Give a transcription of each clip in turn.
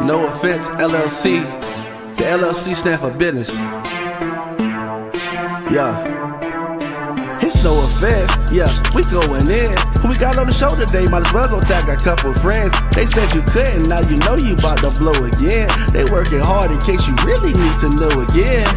No offense, LLC. The LLC stand for business. Yeah. It's no offense, yeah, we going in. Who we got on the show today? Might as well go tag a couple friends. They said you couldn't, now you know you about to blow again. They working hard in case you really need to know again.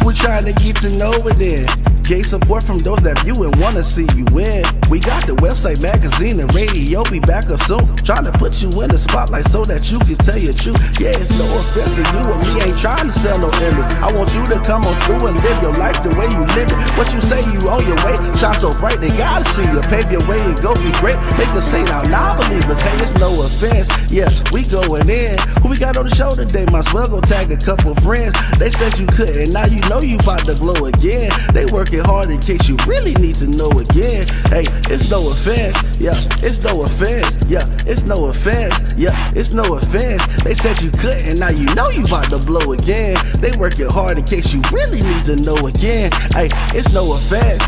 We're trying to get to know it in. Gain support from those that view and wanna see you win. We got the website, magazine, and radio. Be back up soon. Trying to put you in the spotlight so that you can tell your truth. Yeah, it's no offense to you and me. Ain't trying to sell no image. I want you to come on through and live your life the way you live it. What you say you on your way, shine so bright they gotta see you. Pave your way and go be great. Make us say now, non-believers. Hey, it's no offense. Yeah, we going in. Who we got on the show today? Might as well go tag a couple friends. They said you couldn't, now you know you about to glow again. They working hard in case you really need to know again. Hey, it's no offense, yeah, it's no offense, yeah, it's no offense, yeah, it's no offense. They said you couldn't, now you know you about to blow again. They working hard in case you really need to know again. Hey, it's no offense.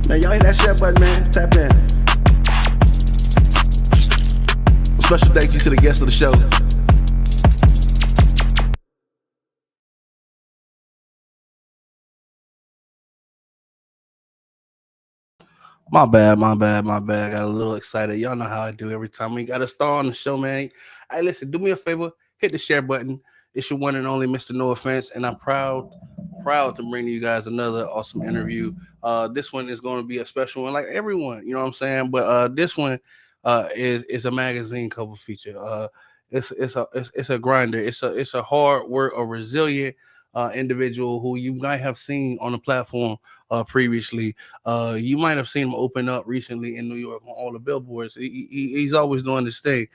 Man, y'all hit that share button, man. Tap in. Special thank you to the guest of the show. My bad. Got a little excited. Y'all know how I do every time we got a star on the show, man. Hey, listen, do me a favor, hit the share button. It's your one and only Mr. No Offense, and I'm proud to bring you guys another awesome interview. This one is going to be a special one, like everyone, you know what I'm saying? But this one is a magazine cover feature. It's a grinder. It's a hard work, a resilient individual who you might have seen on the platform previously. You might have seen him open up recently in New York on all the billboards. He's always doing this thing.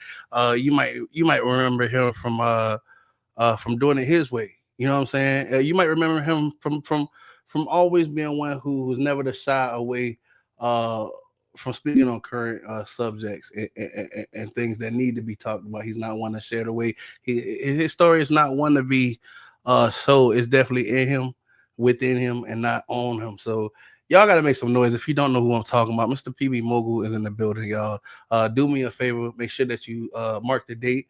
You might remember him from doing it his way. You know what I'm saying? You might remember him from always being one who was never to shy away from speaking on current subjects and things that need to be talked about. He's not one to share the way. His story is not one to be so. It's definitely in him, within him, and not on him. So y'all got to make some noise. If you don't know who I'm talking about, Mr. PB Mogul is in the building, y'all. Do me a favor. Make sure that you mark the date.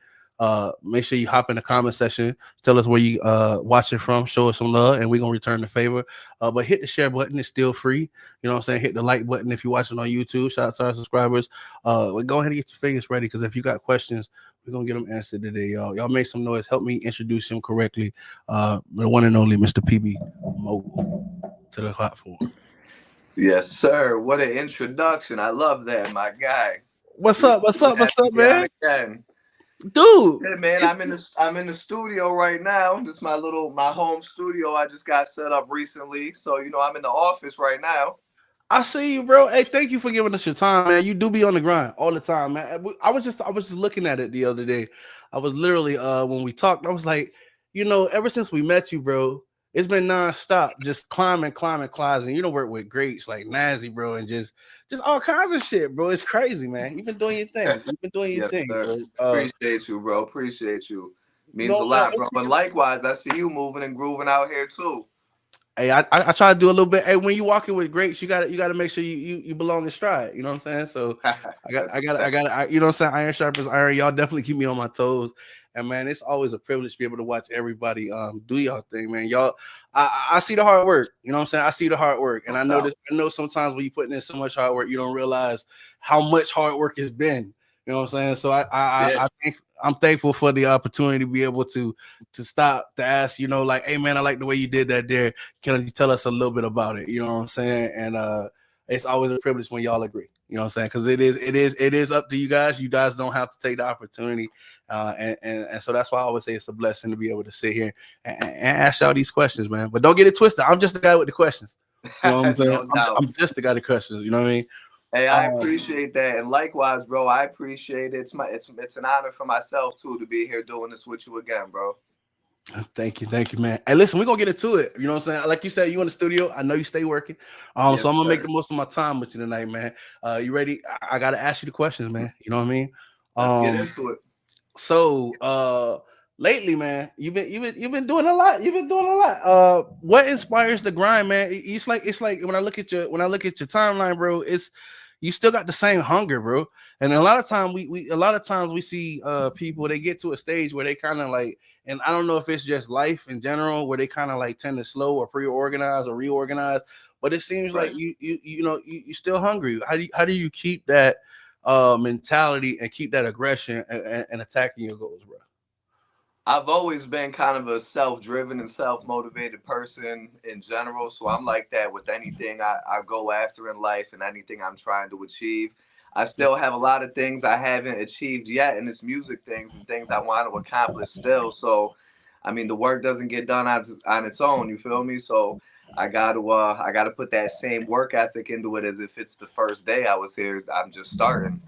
Make sure you hop in the comment section. Tell us where you watching from. Show us some love, and we're gonna return the favor. But hit the share button. It's still free. You know what I'm saying? Hit the like button if you're watching on YouTube. Shout out to our subscribers. Go ahead and get your fingers ready, because if you got questions, we're gonna get them answered today, y'all. Y'all make some noise. Help me introduce him correctly. The one and only Mr. PB Mogul to the platform. Yes, sir. What an introduction. I love that, my guy. What's up, man? Again. Dude, yeah, man, I'm in the studio right now. This is my home studio. I just got set up recently, so I'm in the office right now. I see you, bro. Hey, thank you for giving us your time, man. You do be on the grind all the time, man. I was just looking at it the other day. I was literally when we talked, I was like, ever since we met you, bro, it's been nonstop, just climbing. Work with greats like Nazi, bro, and just all kinds of shit, bro. It's crazy, man. You've been doing your thing. Yes, thing. Bro. Appreciate you, bro. Appreciate you. Means a lot, bro. And likewise, I see you moving and grooving out here too. Hey, I try to do a little bit. Hey, when you walking with greats, you gotta make sure you belong in stride. You know what I'm saying? So I got you know what I'm saying? Iron sharpens iron. Y'all definitely keep me on my toes. And man, it's always a privilege to be able to watch everybody do y'all thing, man. Y'all, I see the hard work. You know what I'm saying? I see the hard work, and I know sometimes when you putting in so much hard work, you don't realize how much hard work it's been. You know what I'm saying? So I think I'm thankful for the opportunity to be able to stop to ask, like, hey man, I like the way you did that there. Can you tell us a little bit about it? You know what I'm saying? And it's always a privilege when y'all agree. You know what I'm saying? Because it is up to you guys. You guys don't have to take the opportunity. And so that's why I always say it's a blessing to be able to sit here and ask y'all these questions, man. But don't get it twisted. I'm just the guy with the questions. You know what I'm saying? I'm just the guy with the questions. You know what I mean? Hey, I appreciate that, and likewise, bro. I appreciate it. It's an honor for myself too to be here doing this with you again, bro. Thank you, man. Hey, listen, we're gonna get into it. You know what I'm saying? Like you said, you in the studio. I know you stay working. Yes, so I'm gonna make the most of my time with you tonight, man. You ready? I gotta ask you the questions, man. You know what I mean? Let's get into it. So lately, man, you've been doing a lot. You've been doing a lot. What inspires the grind, man? It's like when I look at your timeline, bro. It's you still got the same hunger, bro. And a lot of time we a lot of times we see people, they get to a stage where they kind of like, and I don't know if it's just life in general where they kind of like tend to slow or pre-organize or reorganize, but it seems like Right. you still hungry. How do you keep that mentality and keep that aggression and attacking your goals, bro? I've always been kind of a self-driven and self-motivated person in general, so I'm like that with anything I go after in life and anything I'm trying to achieve. I still have a lot of things I haven't achieved yet in this music things and things I want to accomplish still. So, I mean, the work doesn't get done on its own. You feel me? So I got to put that same work ethic into it as if it's the first day I was here. I'm just starting.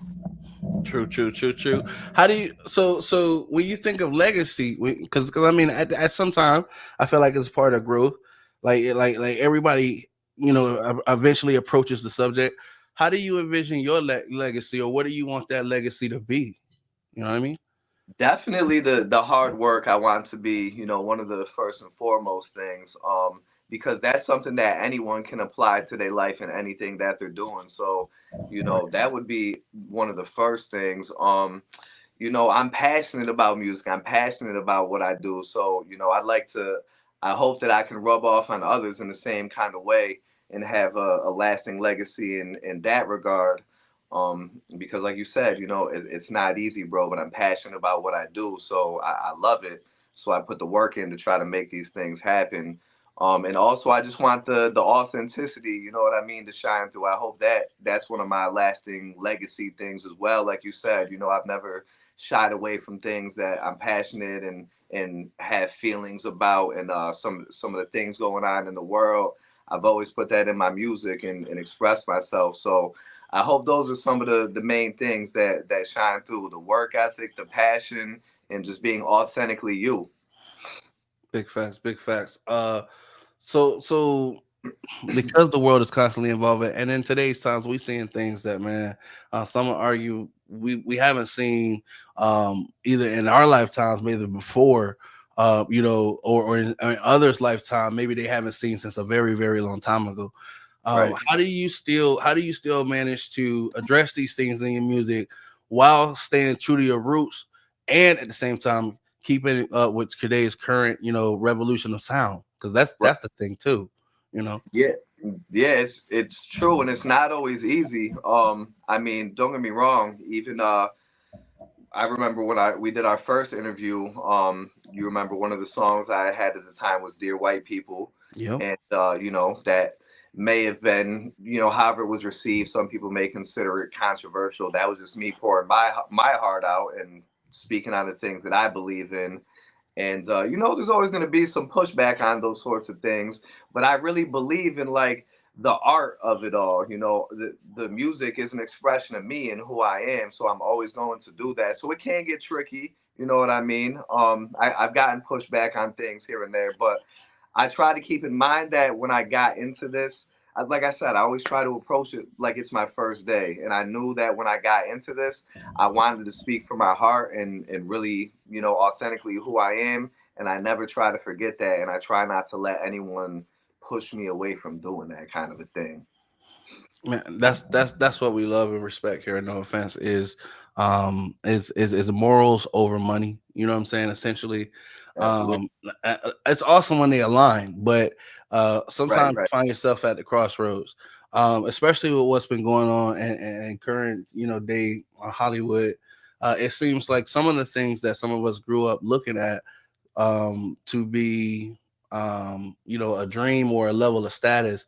True, true, true, true. How do you so when you think of legacy? Because I mean, at some time, I feel like it's part of growth. Like everybody, eventually approaches the subject. How do you envision your legacy, or what do you want that legacy to be? You know what I mean? Definitely the hard work I want to be, one of the first and foremost things. Because that's something that anyone can apply to their life and anything that they're doing. So, that would be one of the first things. I'm passionate about music. I'm passionate about what I do. So, I hope that I can rub off on others in the same kind of way and have a lasting legacy in that regard. Because like you said, it's not easy, bro, but I'm passionate about what I do. So I love it. So I put the work in to try to make these things happen. And also I just want the authenticity, you know what I mean, to shine through. I hope that that's one of my lasting legacy things as well. Like you said, I've never shied away from things that I'm passionate and have feelings about, and some of the things going on in the world. I've always put that in my music and expressed myself. So I hope those are some of the main things that shine through: the work ethic, the passion, and just being authentically you. Big facts, big facts. So because the world is constantly evolving, and in today's times, we seeing things that, man, some would argue we haven't seen either in our lifetimes, maybe before, or in others' lifetime, maybe they haven't seen since a very very long time ago. Right. How do you still manage to address these things in your music while staying true to your roots, and at the same time keeping up with today's current, revolution of sound? Because that's Right. that's the thing too, you know. Yeah. Yeah, it's true, and it's not always easy. I mean, don't get me wrong. Even I remember when we did our first interview. You remember one of the songs I had at the time was "Dear White People," Yep. and that may have been, however it was received. Some people may consider it controversial. That was just me pouring my heart out and speaking on the things that I believe in. And there's always going to be some pushback on those sorts of things, but I really believe in like the art of it all. The music is an expression of me and who I am, so I'm always going to do that. So it can get tricky, you know what I mean? I've gotten pushback on things here and there, but I try to keep in mind that when I got into this, like I said, I always try to approach it like it's my first day. And I knew that when I got into this, I wanted to speak from my heart and really, authentically who I am. And I never try to forget that. And I try not to let anyone push me away from doing that kind of a thing. Man, that's what we love and respect here. No offense, is morals over money. You know what I'm saying? Essentially, Absolutely. it's awesome when they align, but Right, sometimes you right. find yourself at the crossroads. Especially with what's been going on and current, day on Hollywood. It seems like some of the things that some of us grew up looking at to be a dream or a level of status.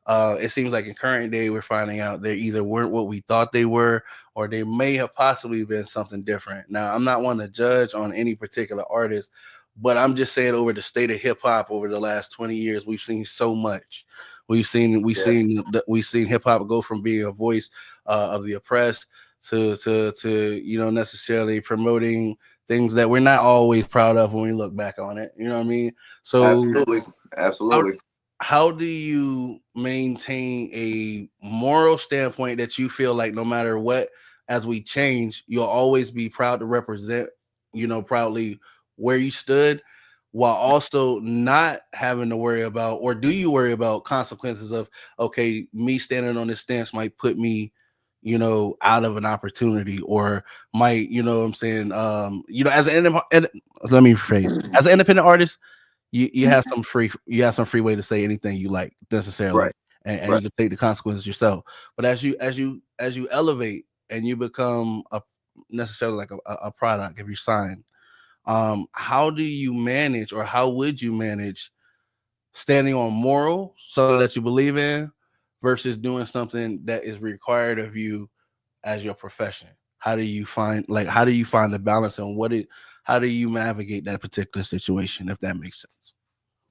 It seems like in current day we're finding out they either weren't what we thought they were, or they may have possibly been something different. Now, I'm not one to judge on any particular artist, but I'm just saying over the state of hip hop over the last 20 years, we've seen so much. Yes, We've seen hip hop go from being a voice of the oppressed to necessarily promoting things that we're not always proud of when we look back on it. You know what I mean? So absolutely. how Absolutely. how do you maintain a moral standpoint that you feel like no matter what, as we change, you'll always be proud to represent, proudly where you stood, while also not having to worry about, or do you worry about consequences of, okay, me standing on this stance might put me, out of an opportunity, or might, what I'm saying, as let me rephrase, as an independent artist, you have some free way to say anything you like necessarily, Right. and Right. you can take the consequences yourself. But as you elevate and you become a necessarily like a product, if you sign, how do you manage, or how would you manage standing on moral, something that you believe in, versus doing something that is required of you as your profession? How do you find the balance, and how do you navigate that particular situation, if that makes sense?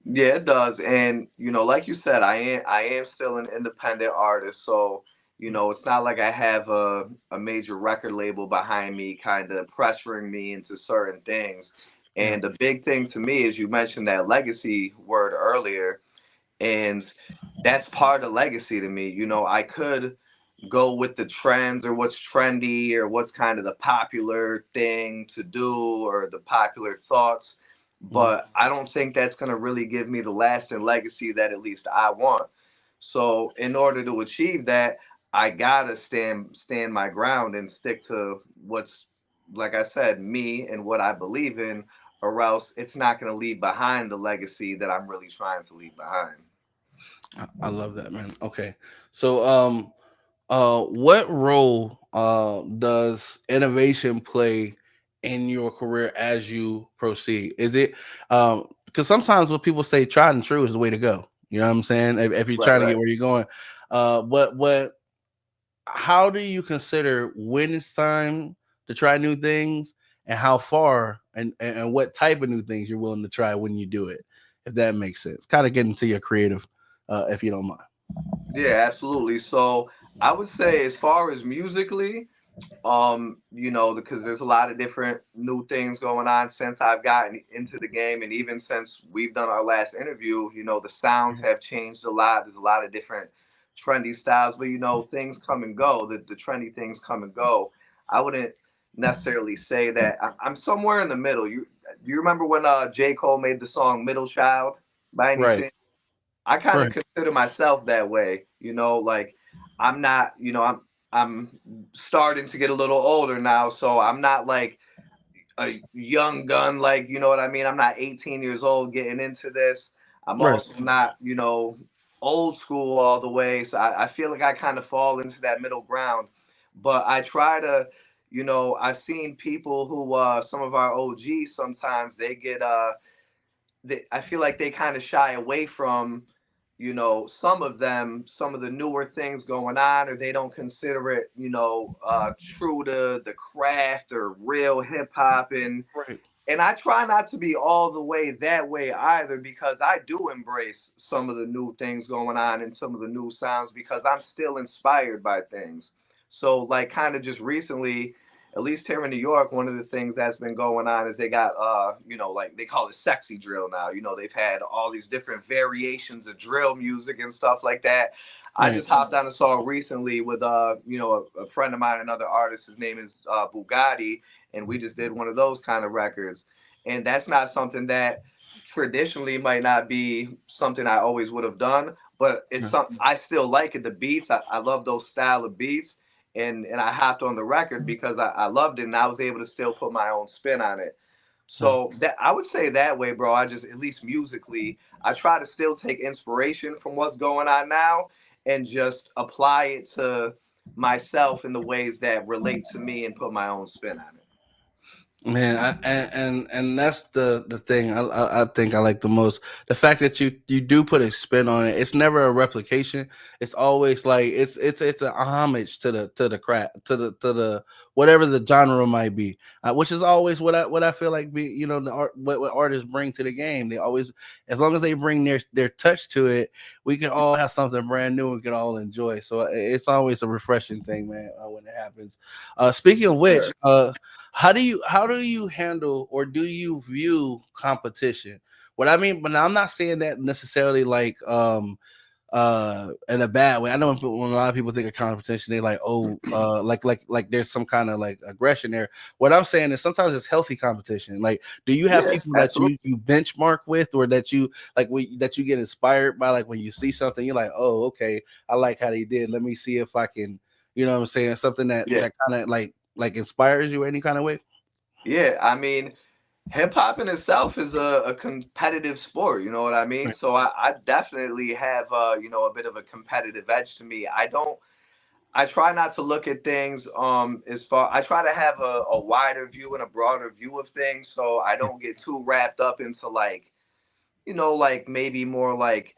Yeah, it does. And like you said, I am still an independent artist, so it's not like I have a major record label behind me kind of pressuring me into certain things. Yeah. And the big thing to me is, you mentioned that legacy word earlier, and that's part of legacy to me. I could go with the trends, or what's trendy, or what's kind of the popular thing to do, or the popular thoughts, Mhm. but I don't think that's going to really give me the lasting legacy that at least I want. So in order to achieve that, I gotta stand my ground and stick to what's, like I said, me and what I believe in, or else it's not going to leave behind the legacy that I'm really trying to leave behind. I love that, man. Okay. So what role does innovation play in your career as you proceed? Is it because sometimes what people say, tried and true is the way to go. You know what I'm saying? If you're Right, trying to right. get where you're going. But how do you consider when it's time to try new things, and how far, and what type of new things you're willing to try when you do it, if that makes sense? Kind of getting to your creative, if you don't mind. Yeah, absolutely. So I would say, as far as musically, because there's a lot of different new things going on since I've gotten into the game, and even since we've done our last interview, the sounds Mhm. have changed a lot. There's a lot of different trendy styles, but things come and go. The trendy things come and go. I wouldn't necessarily say that. I'm somewhere in the middle. You remember when J. Cole made the song Middle Child, by any Right, chance? I kind of right, consider myself that way, like I'm not, I'm starting to get a little older now, so I'm not like a young gun, like, you know what I mean? I'm not 18 years old getting into this. I'm right. also not, old school all the way. So I feel like I kind of fall into that middle ground. But I try to, I've seen people who some of our OGs, sometimes they get I feel like they kind of shy away from, some of them, some of the newer things going on, or they don't consider it, true to the craft or real hip hop. Right. And I try not to be all the way that way either, because I do embrace some of the new things going on and some of the new sounds, because I'm still inspired by things. So, like, kind of just recently, at least here in New York, one of the things that's been going on is they got, like they call it sexy drill now. They've had all these different variations of drill music and stuff like that. I Right. just hopped on a song recently with, a friend of mine, another artist. His name is Bugatti, and we just did one of those kind of records. And that's not something that traditionally might not be something I always would have done, but it's Yeah. something I still like it. The beats, I love those style of beats. And I hopped on the record because I loved it, and I was able to still put my own spin on it. Yeah. So that, I would say, that way, bro. I just, at least musically, I try to still take inspiration from what's going on now and just apply it to myself in the ways that relate to me and put my own spin on it. Man, and that's the thing I think I like the most. The fact that you do put a spin on it. It's never a replication. It's always like it's a homage to the craft, to the whatever the genre might be, which is always what I feel like be, the art, what artists bring to the game. They always, as long as they bring their touch to it, we can all have something brand new and can all enjoy. So it's always a refreshing thing, man, when it happens. Speaking of which, Sure. how do you handle, or do you view competition? What I mean, but I'm not saying that necessarily like in a bad way. I know when a lot of people think of competition, they like, oh, like there's some kind of like aggression there. What I'm saying is sometimes it's healthy competition. Like, do you have Yeah, people that absolutely. you benchmark with, or that you like that you get inspired by, like when you see something, you're like, oh, okay, I like how they did. Let me see if I can, you know what I'm saying, something Yeah, that kind of like inspires you any kind of way. yeah. I mean, hip hop in itself is a competitive sport. You know what I mean? Right. So I definitely have a bit of a competitive edge to me. I don't. I try not to look at things as far. I try to have a wider view and a broader view of things, so I Yeah. don't get too wrapped up into like like maybe more like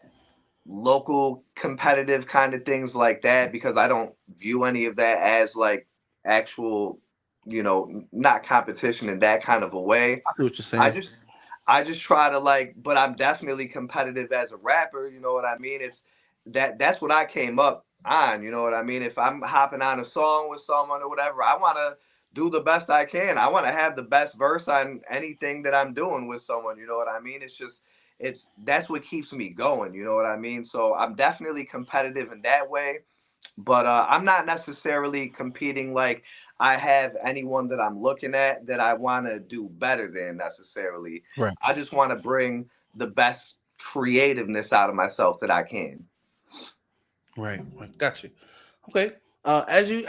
local competitive kind of things like that, because I don't view any of that as like actual, not competition in that kind of a way. I see what you're I saying. just I just try to like, but I'm definitely competitive as a rapper, you know what I mean? It's that's what I came up on, you know what I mean? If I'm hopping on a song with someone or whatever, I want to do the best I can. I want to have the best verse on anything that I'm doing with someone, you know what I mean? It's just it's that's what keeps me going, you know what I mean? So I'm definitely competitive in that way, but I'm not necessarily competing like I have anyone that I'm looking at that I want to do better than necessarily. Right. I just want to bring the best creativeness out of myself that I can. Right. Right. Got you. Okay. As you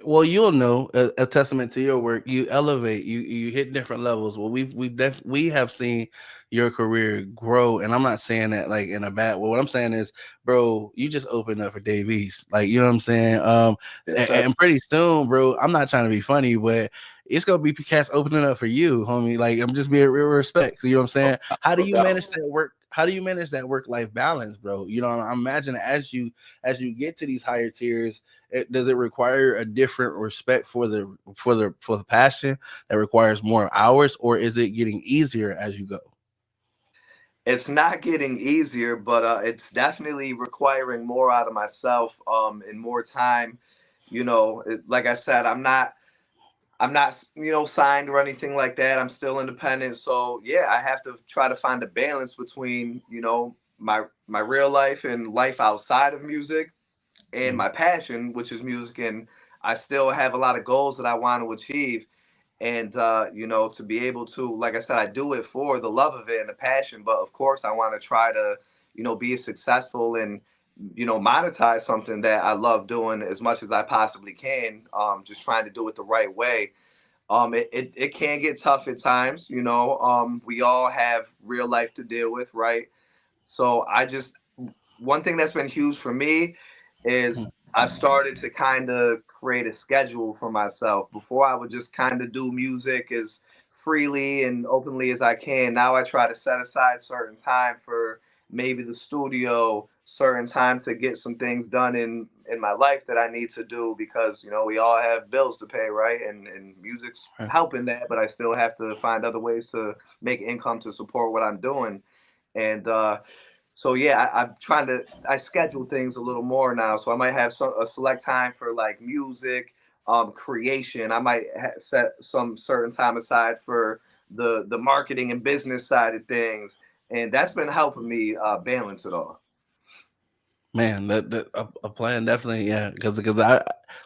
well, you'll know a testament to your work. You elevate. You hit different levels. Well, we have seen your career grow, and I'm not saying that like in a bad way. What I'm saying is, bro, you just opened up for Dave East. Like, you know what I'm saying. Yes, sir. And pretty soon, bro. I'm not trying to be funny, but it's gonna be cats opening up for you, homie. Like, I'm just being real respect. So, you know what I'm saying. How do No you doubt. manage that work? How do you manage that work life balance, bro? You know, I imagine as you get to these higher tiers, does it require a different respect for the passion that requires more hours, or is it getting easier as you go? It's not getting easier, but it's definitely requiring more out of myself and more time. Like I said, I'm not signed or anything like that. I'm still independent. So yeah, I have to try to find a balance between, my real life and life outside of music and Mhm. my passion, which is music. And I still have a lot of goals that I want to achieve. And to be able to, like I said, I do it for the love of it and the passion. But of course, I want to try to, be successful and monetize something that I love doing as much as I possibly can. Just trying to do it the right way. It can get tough at times, we all have real life to deal with, right? So one thing that's been huge for me is I've started to kind of create a schedule for myself. Before I would just kind of do music as freely and openly as I can. Now I try to set aside certain time for maybe the studio, certain time to get some things done in my life that I need to do, because we all have bills to pay, right? And music's Right. helping that, but I still have to find other ways to make income to support what I'm doing. And so yeah, I'm trying to I schedule things a little more now. So I might have a select time for like music, creation. I might set some certain time aside for the marketing and business side of things, and that's been helping me balance it all. Man, that a plan definitely, yeah. Because like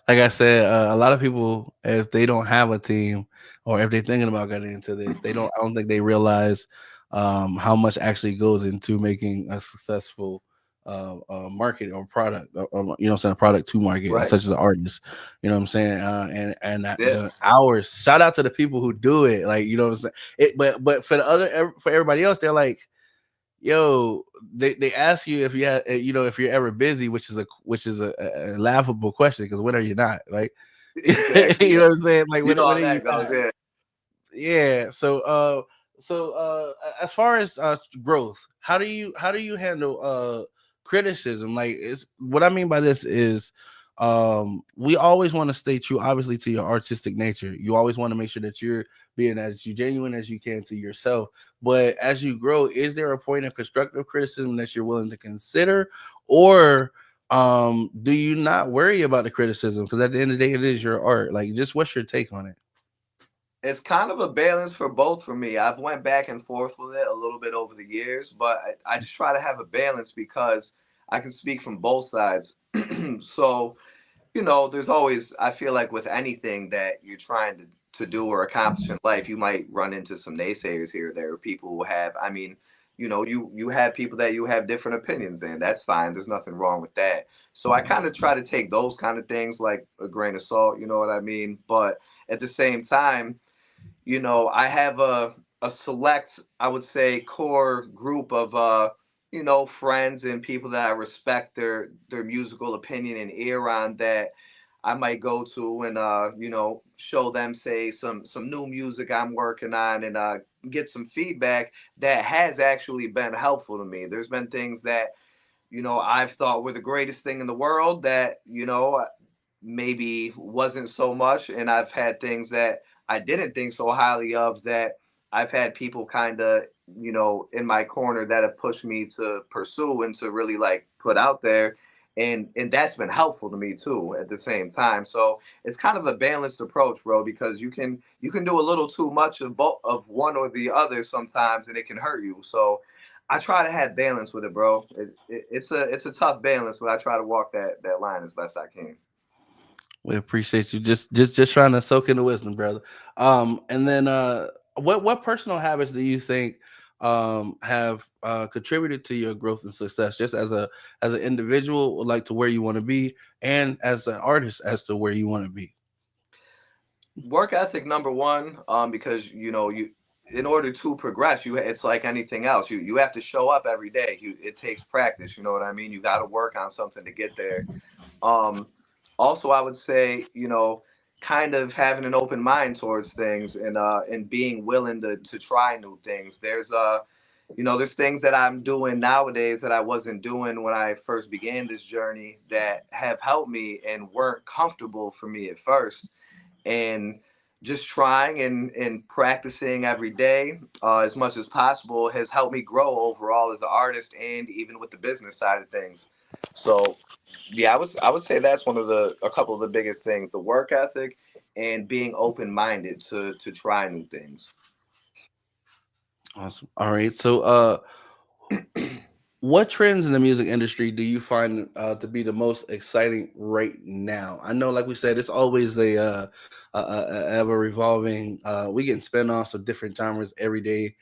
I said, a lot of people, if they don't have a team, or if they're thinking about getting into this, they don't. I don't think they realize how much actually goes into making a successful market or product. You know, what I'm saying, a product to market, Right. such as an artist. You know what I'm saying, and the Yes. hours. Shout out to the people who do it. Like, you know what I'm saying. But for for everybody else, they're like, yo, they ask you if you have, if you're ever busy, which is a laughable question, because when are you not, right? Exactly. You Yeah. know what I'm saying, like You know when how are you that not? goes. Yeah. Yeah. So as far as growth, how do you handle criticism? Like, is what I mean by this is, we always want to stay true, obviously, to your artistic nature. You always want to make sure that you're being as genuine as you can to yourself. But as you grow, is there a point of constructive criticism that you're willing to consider, or do you not worry about the criticism, because at the end of the day it is your art? Like, just what's your take on it? It's kind of a balance for both for me. I've went back and forth with it a little bit over the years, but I just try to have a balance, because I can speak from both sides. So, there's always, I feel like with anything that you're trying to do or accomplish in life, you might run into some naysayers here or there. People who have, I mean, you have people that you have different opinions in. That's fine. There's nothing wrong with that. So I kind of try to take those kind of things like a grain of salt, you know what I mean? But at the same time, I have a select, I would say, core group of friends and people that I respect their musical opinion and ear on, that I might go to and show them, say, some new music I'm working on, and get some feedback that has actually been helpful to me. There's been things that I've thought were the greatest thing in the world that maybe wasn't so much, and I've had things that I didn't think so highly of, that I've had people kind of in my corner that have pushed me to pursue and to really like put out there, and that's been helpful to me too at the same time. So it's kind of a balanced approach, bro, because you can do a little too much of both, of one or the other sometimes, and it can hurt you. So I try to have balance with it, bro. It's a tough balance, but I try to walk that line as best I can. We appreciate you just trying to soak in the wisdom, brother. And then what personal habits do you think have contributed to your growth and success, just as an individual, like to where you want to be, and as an artist as to where you want to be? Work ethic number one, because you in order to progress, it's like anything else. You have to show up every day. It takes practice. You know what I mean? You got to work on something to get there. Um, Also, I would say, kind of having an open mind towards things, and being willing to try new things. There's things that I'm doing nowadays that I wasn't doing when I first began this journey, that have helped me and weren't comfortable for me at first. And just trying and practicing every day, as much as possible, has helped me grow overall as an artist, and even with the business side of things. So yeah, I would say that's one of a couple of the biggest things: the work ethic and being open minded to try new things. Awesome. All right. So, what trends in the music industry do you find to be the most exciting right now? I know, like we said, it's always a ever revolving. We get spinoffs of different genres every day.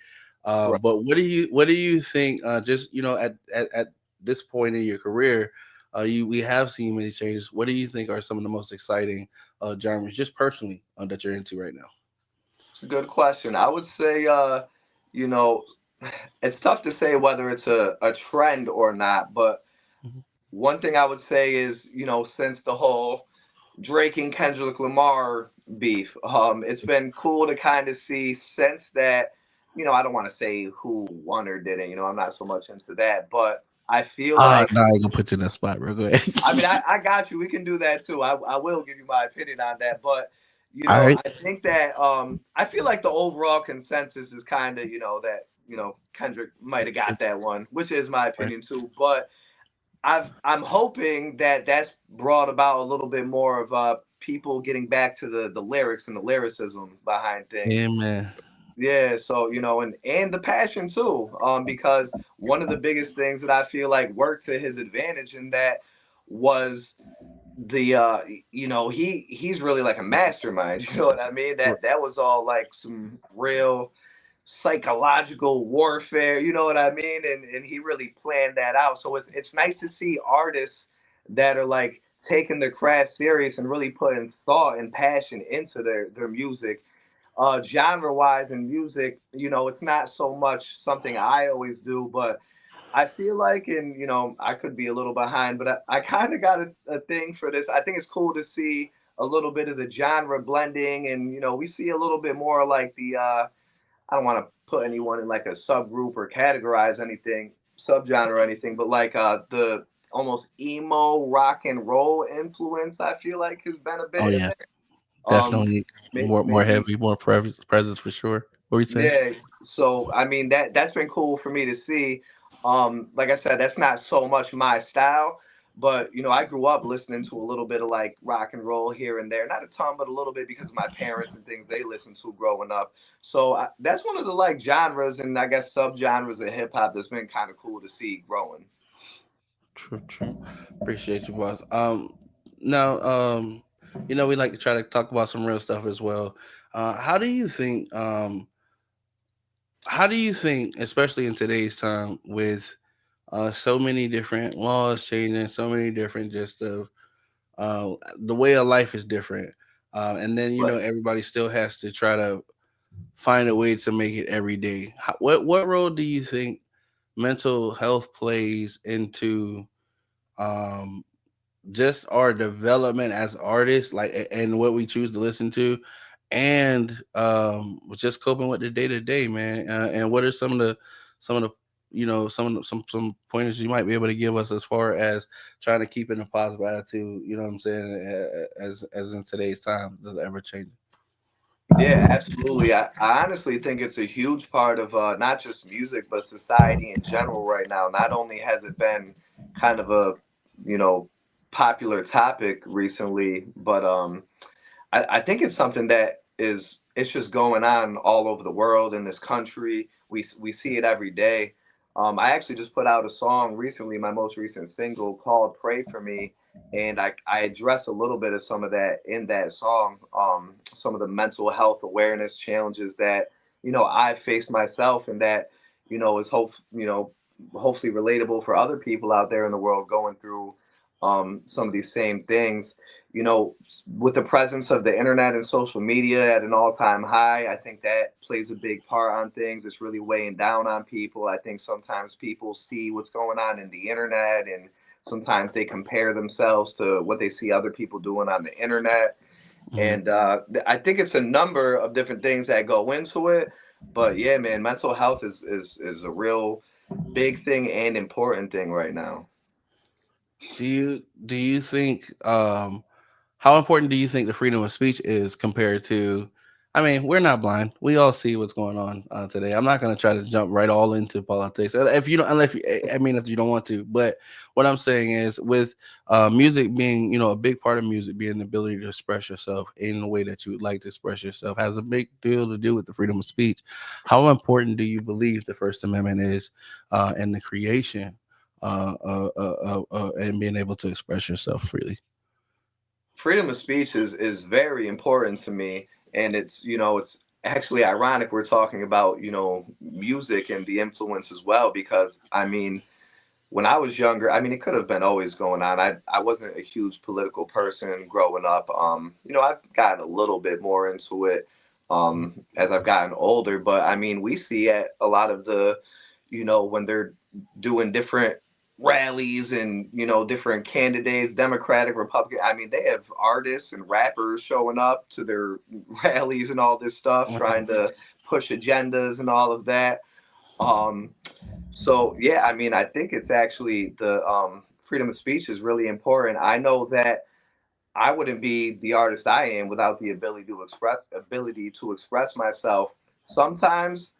Right. But what do you think? Just at this point in your career, we have seen many changes. What do you think are some of the most exciting genres, just personally, that you're into right now? It's a good question. I would say, you know, it's tough to say whether it's a trend or not, but Mhm. one thing I would say is, since the whole Drake and Kendrick Lamar beef, it's been cool to kind of see since that. I don't want to say who won or didn't. I'm not so much into that, but I feel like, Nah, I ain't gonna put you in that spot, bro. Go ahead. I mean, I got you. We can do that too. I will give you my opinion on that, but All right. I think that I feel like the overall consensus is kind of that Kendrick might have got that one, which is my Right. opinion too. But I'm hoping that that's brought about a little bit more of people getting back to the lyrics and the lyricism behind things. Yeah, man. Yeah, so and the passion too, because one of the biggest things that I feel like worked to his advantage in that was the he's really like a mastermind. You know what I mean? That was all like some real psychological warfare. You know what I mean? And he really planned that out. So it's nice to see artists that are like taking their craft serious and really putting thought and passion into their music. Genre wise in music, it's not so much something I always do, but I feel like, and I could be a little behind, but I kind of got a thing for this. I think it's cool to see a little bit of the genre blending, and we see a little bit more like the I don't want to put anyone in like a subgroup or categorize anything, subgenre or anything, but like the almost emo rock and roll influence, I feel like has been a Oh bit in yeah, there. definitely more Maybe, heavy, more presence for sure. What were you saying? yeah. So I mean that's been cool for me to see. Like I said, that's not so much my style, but I grew up listening to a little bit of like rock and roll here and there, not a ton, but a little bit because of my parents and things they listened to growing up. So that's one of the like genres and I guess subgenres of hip hop that's been kind of cool to see growing. True, true. Appreciate you, boss. Now, we like to try to talk about some real stuff as well. How do you think? How do you think, especially in today's time, with so many different laws changing, so many different just of the way of life is different, and then Right. everybody still has to try to find a way to make it every day. What role do you think mental health plays into um, just our development as artists, like and what we choose to listen to, and just coping with the day to day, man. And what are some of the some pointers you might be able to give us as far as trying to keep in a positive attitude? You know what I'm saying? As in today's time, does it ever change? Yeah, absolutely. I honestly think it's a huge part of not just music, but society in general right now. Not only has it been kind of a, you know, popular topic recently, but I think it's something that it's just going on all over the world in this country. We see it every day. I actually just put out a song recently, my most recent single called "Pray for Me," and I address a little bit of some of that in that song. Some of the mental health awareness challenges that I've faced myself, and that is hopefully relatable for other people out there in the world going through some of these same things. With the presence of the internet and social media at an all-time high, I think that plays a big part on things. It's really weighing down on people. I think sometimes people see what's going on in the internet, and sometimes they compare themselves to what they see other people doing on the internet. Mhm. And I think it's a number of different things that go into it. But yeah, man, mental health is a real big thing and important thing right now. Do you think how important do you think the freedom of speech is compared to? I mean, we're not blind. We all see what's going on today. I'm not going to try to jump right all into politics if you don't, unless you, I mean, if you don't want to. But what I'm saying is, with music being, a big part of music being the ability to express yourself in the way that you would like to express yourself, has a big deal to do with the freedom of speech. How important do you believe the First Amendment is in the creation and being able to express yourself freely? Freedom of speech is very important to me, and it's actually ironic we're talking about music and the influence as well, because I mean, when I was younger, I mean, it could have been always going on. I wasn't a huge political person growing up. I've gotten a little bit more into it as I've gotten older, but I mean, we see at a lot of the when they're doing different rallies and different candidates, Democratic, Republican, I mean, they have artists and rappers showing up to their rallies and all this stuff, trying to push agendas and all of that. um so yeah, I mean, I think it's actually the freedom of speech is really important. I know that I wouldn't be the artist I am without the ability to express myself. Sometimes,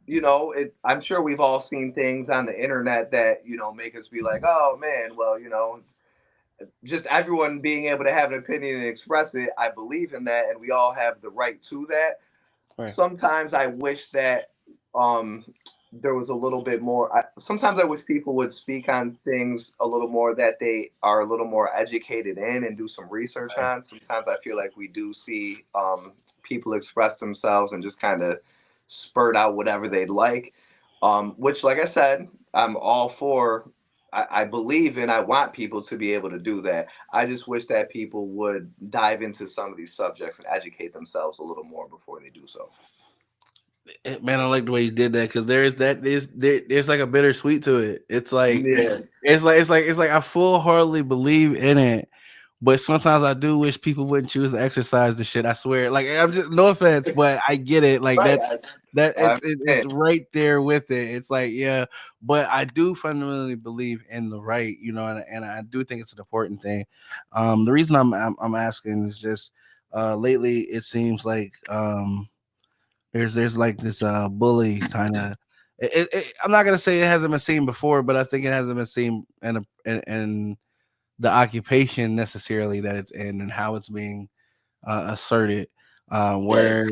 I'm sure we've all seen things on the internet that make us be like, oh man, well, just everyone being able to have an opinion and express it. I believe in that, and we all have the right to that. Right. Sometimes I wish that um there was a little bit more. Sometimes I wish people would speak on things a little more that they are a little more educated in and do some research Right. on. Sometimes I feel like we do see people express themselves and just kind of spurt out whatever they'd like, which, like I said, I'm all for. I believe and I want people to be able to do that. I just wish that people would dive into some of these subjects and educate themselves a little more before they do so. Man, I like the way you did that because there's like a bittersweet to it. Yeah. It's like I full heartedly believe in it, but sometimes I do wish people wouldn't choose to exercise the shit. I swear, like I'm just no offense, but I get it. Like Right. that I it's understand. right there with it. It's like yeah, but I do fundamentally believe in the right, and I do think it's an important thing. The reason I'm asking is just lately it seems like there's like this bully kind of. I'm not gonna say it hasn't been seen before, but I think it hasn't been seen in the occupation necessarily that it's in and how it's being asserted, Right. where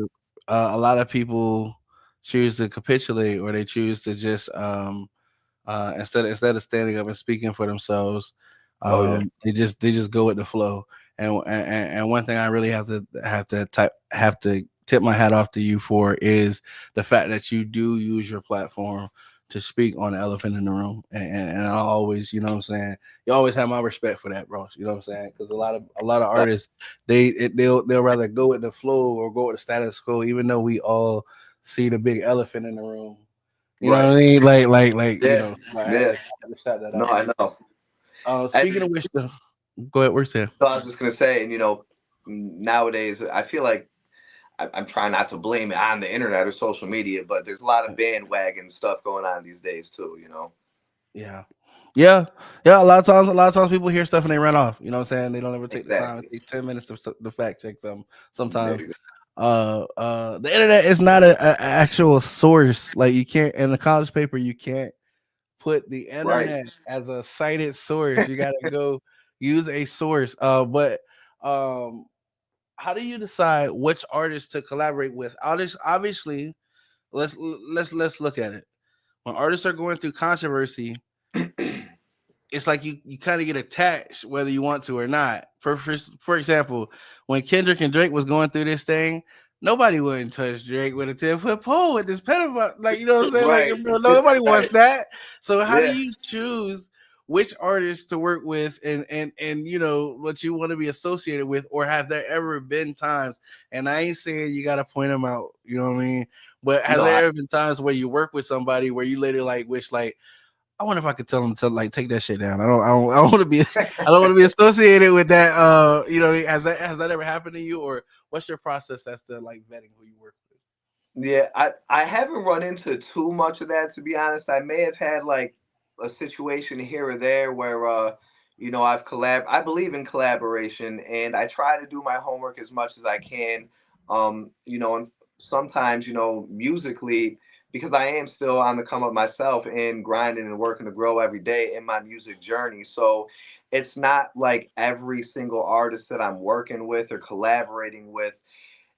a lot of people choose to capitulate or they choose to just instead of standing up and speaking for themselves. Oh yeah. They just go with the flow. And one thing I really have to tip my hat off to you for is the fact that you do use your platform to speak on the elephant in the room. And I always, you know what I'm saying, you always have my respect for that, bro. You know what I'm saying? Because a lot of artists, they'll rather go with the flow or go with the status quo, even though we all see the big elephant in the room. You know Right. what I mean? Yeah. I had Yeah. to shout that No, out to I you. know. And Speaking of which, though, go ahead. Where's that? so I was just gonna say, and nowadays I feel like I'm trying not to blame it on the internet or social media, but there's a lot of bandwagon stuff going on these days too. Yeah, yeah, yeah. A lot of times, people hear stuff and they run off. You know what I'm saying? They don't ever take the time. It Exactly. takes 10 minutes to fact check some. There Sometimes, you go. the internet is not a actual source. Like you can't in a college paper, you can't put the Right. internet as a cited source. You got to go use a source. But um, how do you decide which artists to collaborate with? Artists, obviously, let's look at it. When artists are going through controversy, it's like you kind of get attached whether you want to or not. For example, when Kendrick and Drake was going through this thing, nobody wouldn't touch Drake with a 10-foot pole with this pedophile. Like you know what I'm saying? Like Right. nobody wants Right. that. So how do Yeah. you choose which artists to work with and what you want to be associated with, or have there ever been times? And I ain't saying you got to point them out. You know what I mean? But has No, there ever been times where you work with somebody where you later like wish like I wonder if I could tell them to like take that shit down. I don't want to be I don't want to be associated with that. Has that ever happened to you, or what's your process as to like vetting who you work with? Yeah, I haven't run into too much of that, to be honest. I may have had like a situation here or there where I believe in collaboration and I try to do my homework as much as I can. And sometimes, musically, because I am still on the come up myself and grinding and working to grow every day in my music journey. So it's not like every single artist that I'm working with or collaborating with,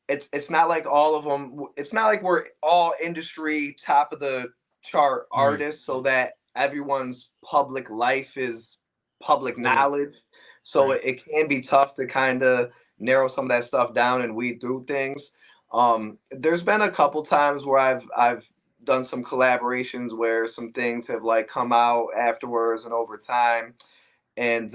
it's not like all of them. It's not like we're all industry top of the chart Right. artists, so that everyone's public life is public Yeah. knowledge. So Right. it can be tough to kind of narrow some of that stuff down and weed through things. There's been a couple times where I've done some collaborations where some things have like come out afterwards and over time, and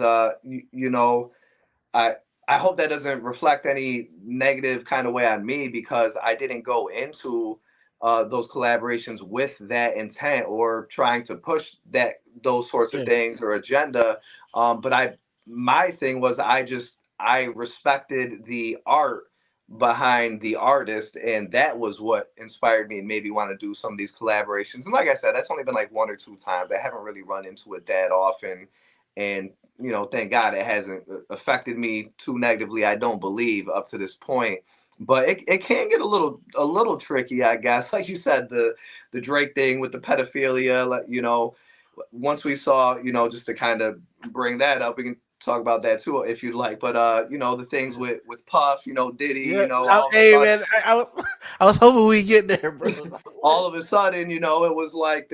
I I hope that doesn't reflect any negative kind of way on me, because I didn't go into those collaborations with that intent or trying to push those sorts of Yeah. things or agenda. But my thing was, I respected the art behind the artist, and that was what inspired me and maybe want to do some of these collaborations. And like I said, that's only been like one or two times. I haven't really run into it that often, and thank God it hasn't affected me too negatively, I don't believe, up to this point. But it can get a little tricky, I guess. Like you said, the Drake thing with the pedophilia, like, once we saw, just to kind of bring that up, we can talk about that too if you'd like. But the things with Puff, Diddy, Yeah. all of a Hey sudden, man, I was I was hoping we get there, bro. all of a sudden, it was like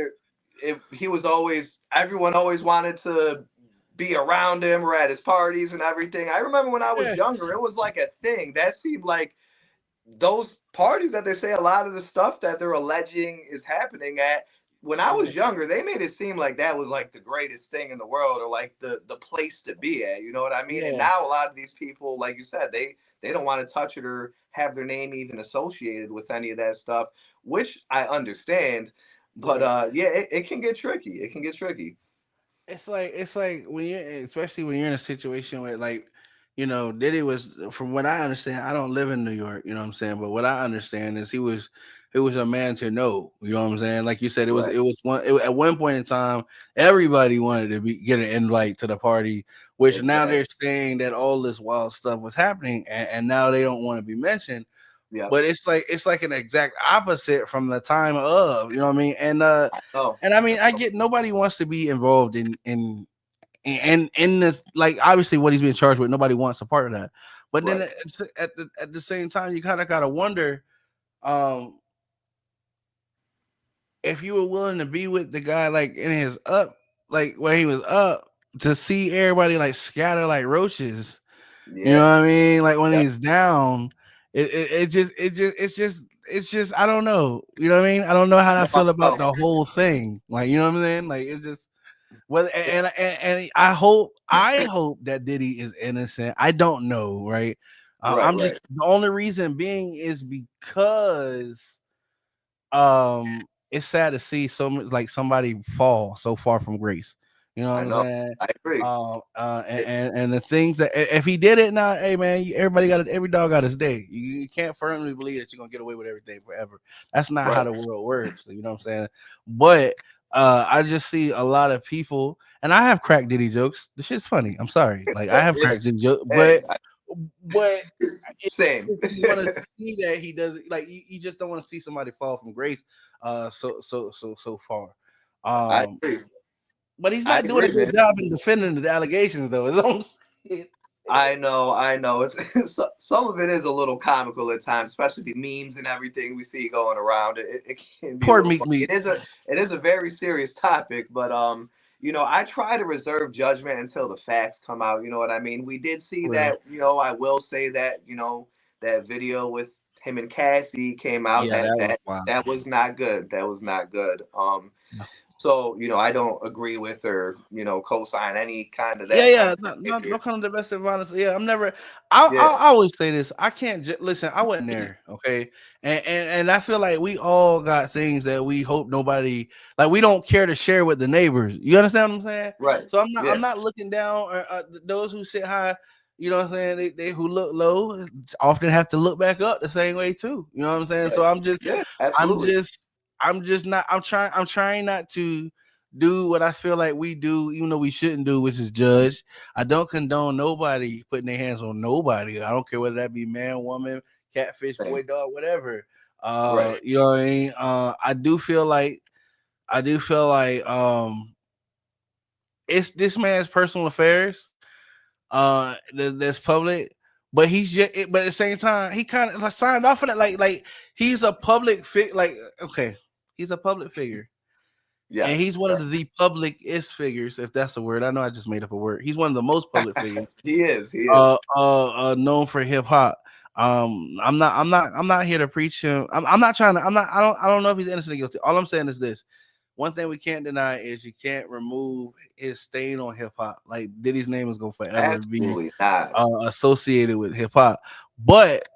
he was always, everyone always wanted to be around him or at his parties and everything. I remember when I was Yeah. younger, it was like a thing that seemed like those parties that they say a lot of the stuff that they're alleging is happening at. When I Yeah. was younger, they made it seem like that was like the greatest thing in the world, or like the place to be at. You know what I mean? And Yeah. now a lot of these people, like you said, they don't want to touch it or have their name even associated with any of that stuff, which I understand. But Right. yeah, it can get tricky. It can get tricky. It's like when you're especially when you're in a situation where like Diddy was, from what I understand, I don't live in New York, you know what I'm saying, but what I understand is he was a man to know, you know what I'm saying, like you said, it was Right. it was at one point in time everybody wanted to get an invite to the party, which now they're Exactly. saying that all this wild stuff was happening, and now they don't want to be mentioned. Yep. But it's like an exact opposite from the time of, you know what I mean, Oh, and I mean, I get, nobody wants to be involved in this, like obviously what he's being charged with, nobody wants a part of that. But then right. at the same time, you kind of gotta wonder, um, if you were willing to be with the guy like in his up, like when he was up, to see everybody like scatter like roaches, you know Yeah, what I mean? Like when yeah. he's down, it's just I don't know. You know what I mean? I don't know how I No, feel about no. the whole thing. Like you know what I'm saying? Like it's just well, Yeah, and I hope that Diddy is innocent. I don't know, right? right, I'm right. just the only reason being is because it's sad to see so much like somebody fall so far from grace. You know what I I'm know. saying? I agree. It, And the things that if he did it now, hey man, everybody got it. Every dog got his day. You can't firmly believe that you're gonna get away with everything forever. That's not how right. the world works. You know what I'm saying? But I just see a lot of people, and I have cracked Diddy jokes. The shit's funny. I'm sorry, like I have Yeah. cracked Diddy jokes, Hey, but it's same. just you want to see that he does it. Like you just don't want to see somebody fall from grace so far. I Um, agree. but he's I not doing a agree, good man. job in defending the allegations, though. Is what I'm saying. I know, I know. Some of it is a little comical at times, especially the memes and everything we see going around. It can be a Poor little Meek funny. Meek. It is a very serious topic, but I try to reserve judgment until the facts come out. You know what I mean? We did see Real. that. I will say that that video with him and Cassie came out. Yeah, That that was that wild. that was not good. That was not good. No. So I don't agree with or co-sign any kind of Yeah, that type yeah, of no behavior. kind of domestic violence. Yeah, I'm never. Yeah. I always say this. I can't listen. I wasn't there, okay, and I feel like we all got things that we hope nobody like. We don't care to share with the neighbors. You understand what I'm saying? Right. So I'm Yeah. not looking down or those who sit high. You know what I'm saying? They who look low often have to look back up the same way too. You know what I'm saying? So Right. Yeah. I'm Absolutely. just I'm just not. I'm trying not to do what I feel like we do, even though we shouldn't do, which is judge. I don't condone nobody putting their hands on nobody. I don't care whether that be man, woman, catfish, Same. boy, dog, whatever. Right. You know what I mean? I do feel like it's this man's personal affairs. That's public. But but at the same time, he kind of like signed off on it. Like he's a okay, he's a public figure and Yes. he's one of the publicist figures, if that's a word. I know I just made up a word. He's one of the most public figures, He is. He is. known for hip hop. I'm not here to preach him. I'm not trying to. I don't know if he's innocent or guilty. All I'm saying is this: one thing we can't deny is you can't remove his stain on hip hop. Like Diddy's name is gonna forever be Absolutely not. associated with hip hop, but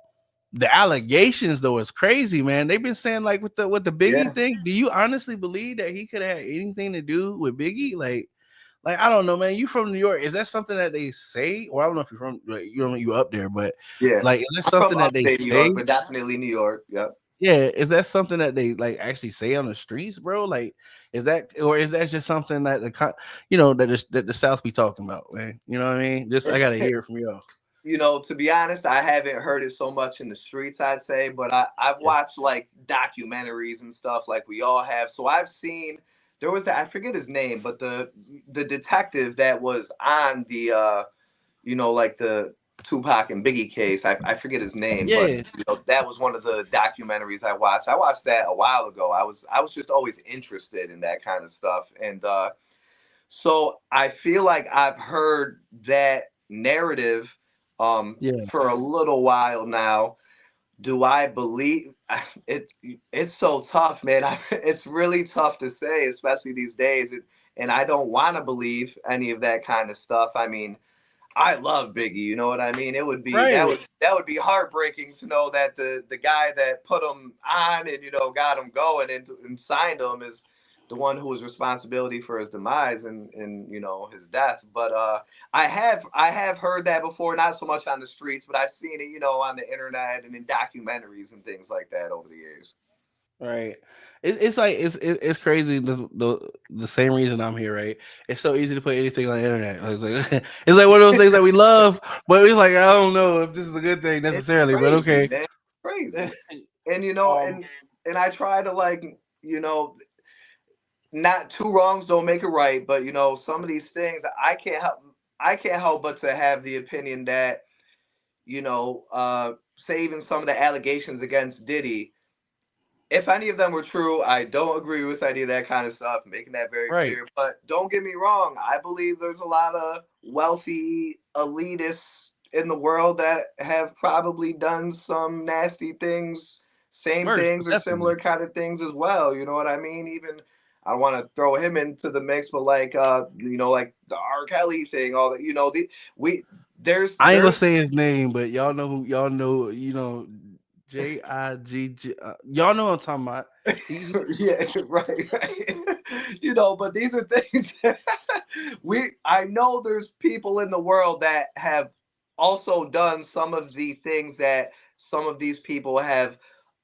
the allegations though is crazy, man. They've been saying like with the Biggie Yeah. thing. Do you honestly believe that he could have had anything to do with Biggie? Like I don't know, man. You from New York? Is that something that they say? Or I don't know if you're from like, you don't you up there, but Yeah. like is that I'm from something that they upstate New say? York, but definitely New York. Yep. Yeah, is that something that they like actually say on the streets, bro? Like, is that or is that just something that that the South be talking about, man? You know what I mean? Just I gotta hear it from y'all. To be honest, I haven't heard it so much in the streets, I'd say, but I've Yeah, watched like documentaries and stuff like we all have. So I've seen there was I forget his name, but the detective that was on the like the Tupac and Biggie case. I forget his name, but yeah, that was one of the documentaries I watched. I watched that a while ago. I was just always interested in that kind of stuff, and so I feel like I've heard that narrative yeah, for a little while now. Do I believe it? It's so tough, man. It's really tough to say, especially these days. And I don't want to believe any of that kind of stuff. I mean, I love Biggie. You know what I mean? It would be right. that would be heartbreaking to know that the guy that put him on and got him going and signed him is the one who was responsibility for his demise and his death. But I have heard that before, not so much on the streets, but I've seen it on the internet and in documentaries and things like that over the years. Right. It's like it's crazy the same reason I'm here, right? It's so easy to put anything on the internet. It's like one of those things that we love, but it's like I don't know if this is a good thing It's necessarily, but crazy, okay. man. Crazy. And um and I try to you know not two wrongs don't make a right, but some of these things I can't help but to have the opinion that say even some of the allegations against Diddy, if any of them were true, I don't agree with any of that kind of stuff, making that very Right. clear. But don't get me wrong, I believe there's a lot of wealthy elitists in the world that have probably done some nasty things, same Worse, things or similar definitely. kind of things as well. You know what I mean? Even I want to throw him into the mix, but like like the R. Kelly thing, all that, we I ain't gonna there's say his name, but y'all know who y'all know. Jigg. Y'all know what I'm talking about. He yeah, right, right. But these are things that I know there's people in the world that have also done some of the things that some of these people have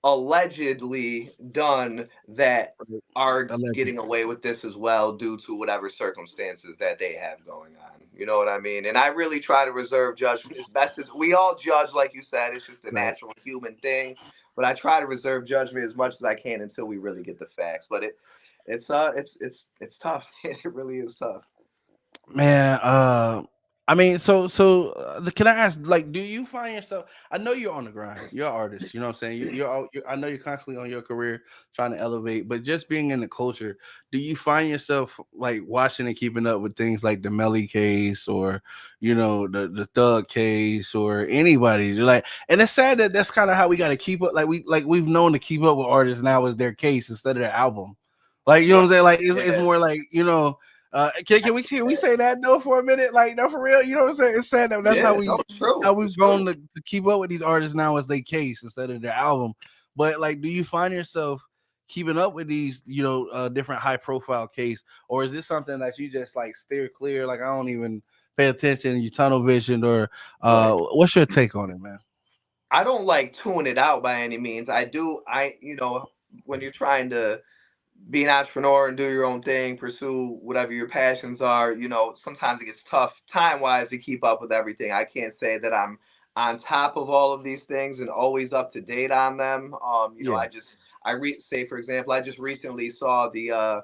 allegedly done that are alleged. getting away with this as well due to whatever circumstances that they have going on. You know what I mean? And I really try to reserve judgment as best as we all judge, like you said, it's just a Right. natural human thing, but I try to reserve judgment as much as I can until we really get the facts. But it's tough. It really is tough. Man, I mean, can I ask, like, do you find yourself? I know you're on the grind. You're an artist. You know what I'm saying? I know you're constantly on your career trying to elevate, but just being in the culture, do you find yourself like watching and keeping up with things like the Melly case, or the Thug case, or anybody? You're like, and it's sad that that's kind of how we got to keep up. We've known to keep up with artists now is their case instead of their album. Like, you know what Right. I'm saying? Like, it's Yeah. more like, can we say that though for a minute? Like, no, for real. You know what I'm saying? It's sad that that's Yeah. No, it's true. how we've It's true. grown to keep up with these artists now as they case instead of their album. But like, do you find yourself keeping up with these, different high profile case, or is this something that you just like steer clear? Like, I don't even pay attention. You tunnel vision, or Right. what's your take on it, man? I don't like tune it out by any means. I do. When you're trying to be an entrepreneur and do your own thing, pursue whatever your passions are, sometimes it gets tough time wise to keep up with everything. I can't say that I'm on top of all of these things and always up to date on them. Yeah. Say for example, I just recently saw the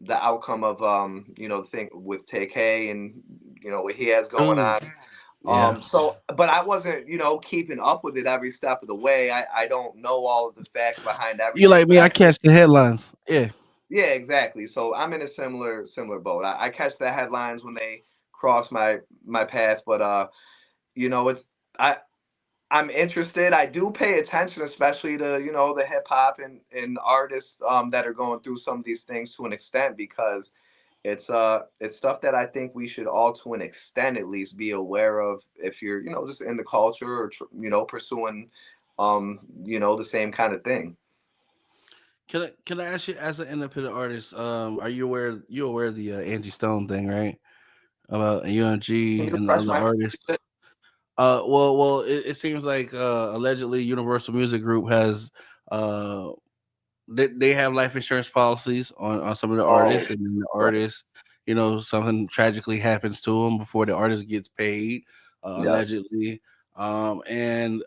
outcome of the thing with TK and what he has going Dude. on. Yeah. But I wasn't, keeping up with it every step of the way. I don't know all of the facts behind You everything, like but me? I I catch the headlines. Yeah. yeah, exactly. So I'm in a similar boat. I catch the headlines when they cross my path, but it's I I'm interested. I do pay attention, especially to the hip hop and artists that are going through some of these things to an extent because it's stuff that I think we should all to an extent at least be aware of if you're just in the culture or pursuing the same kind of thing. Can I ask you, as an independent artist, are you aware of the Angie Stone thing, right? About Can UMG you and the refresh other my artists. Well, it seems like allegedly Universal Music Group has uh they have life insurance policies on some of the oh artists, and then the right. artists, something tragically happens to them before the artist gets paid, Yep. allegedly. And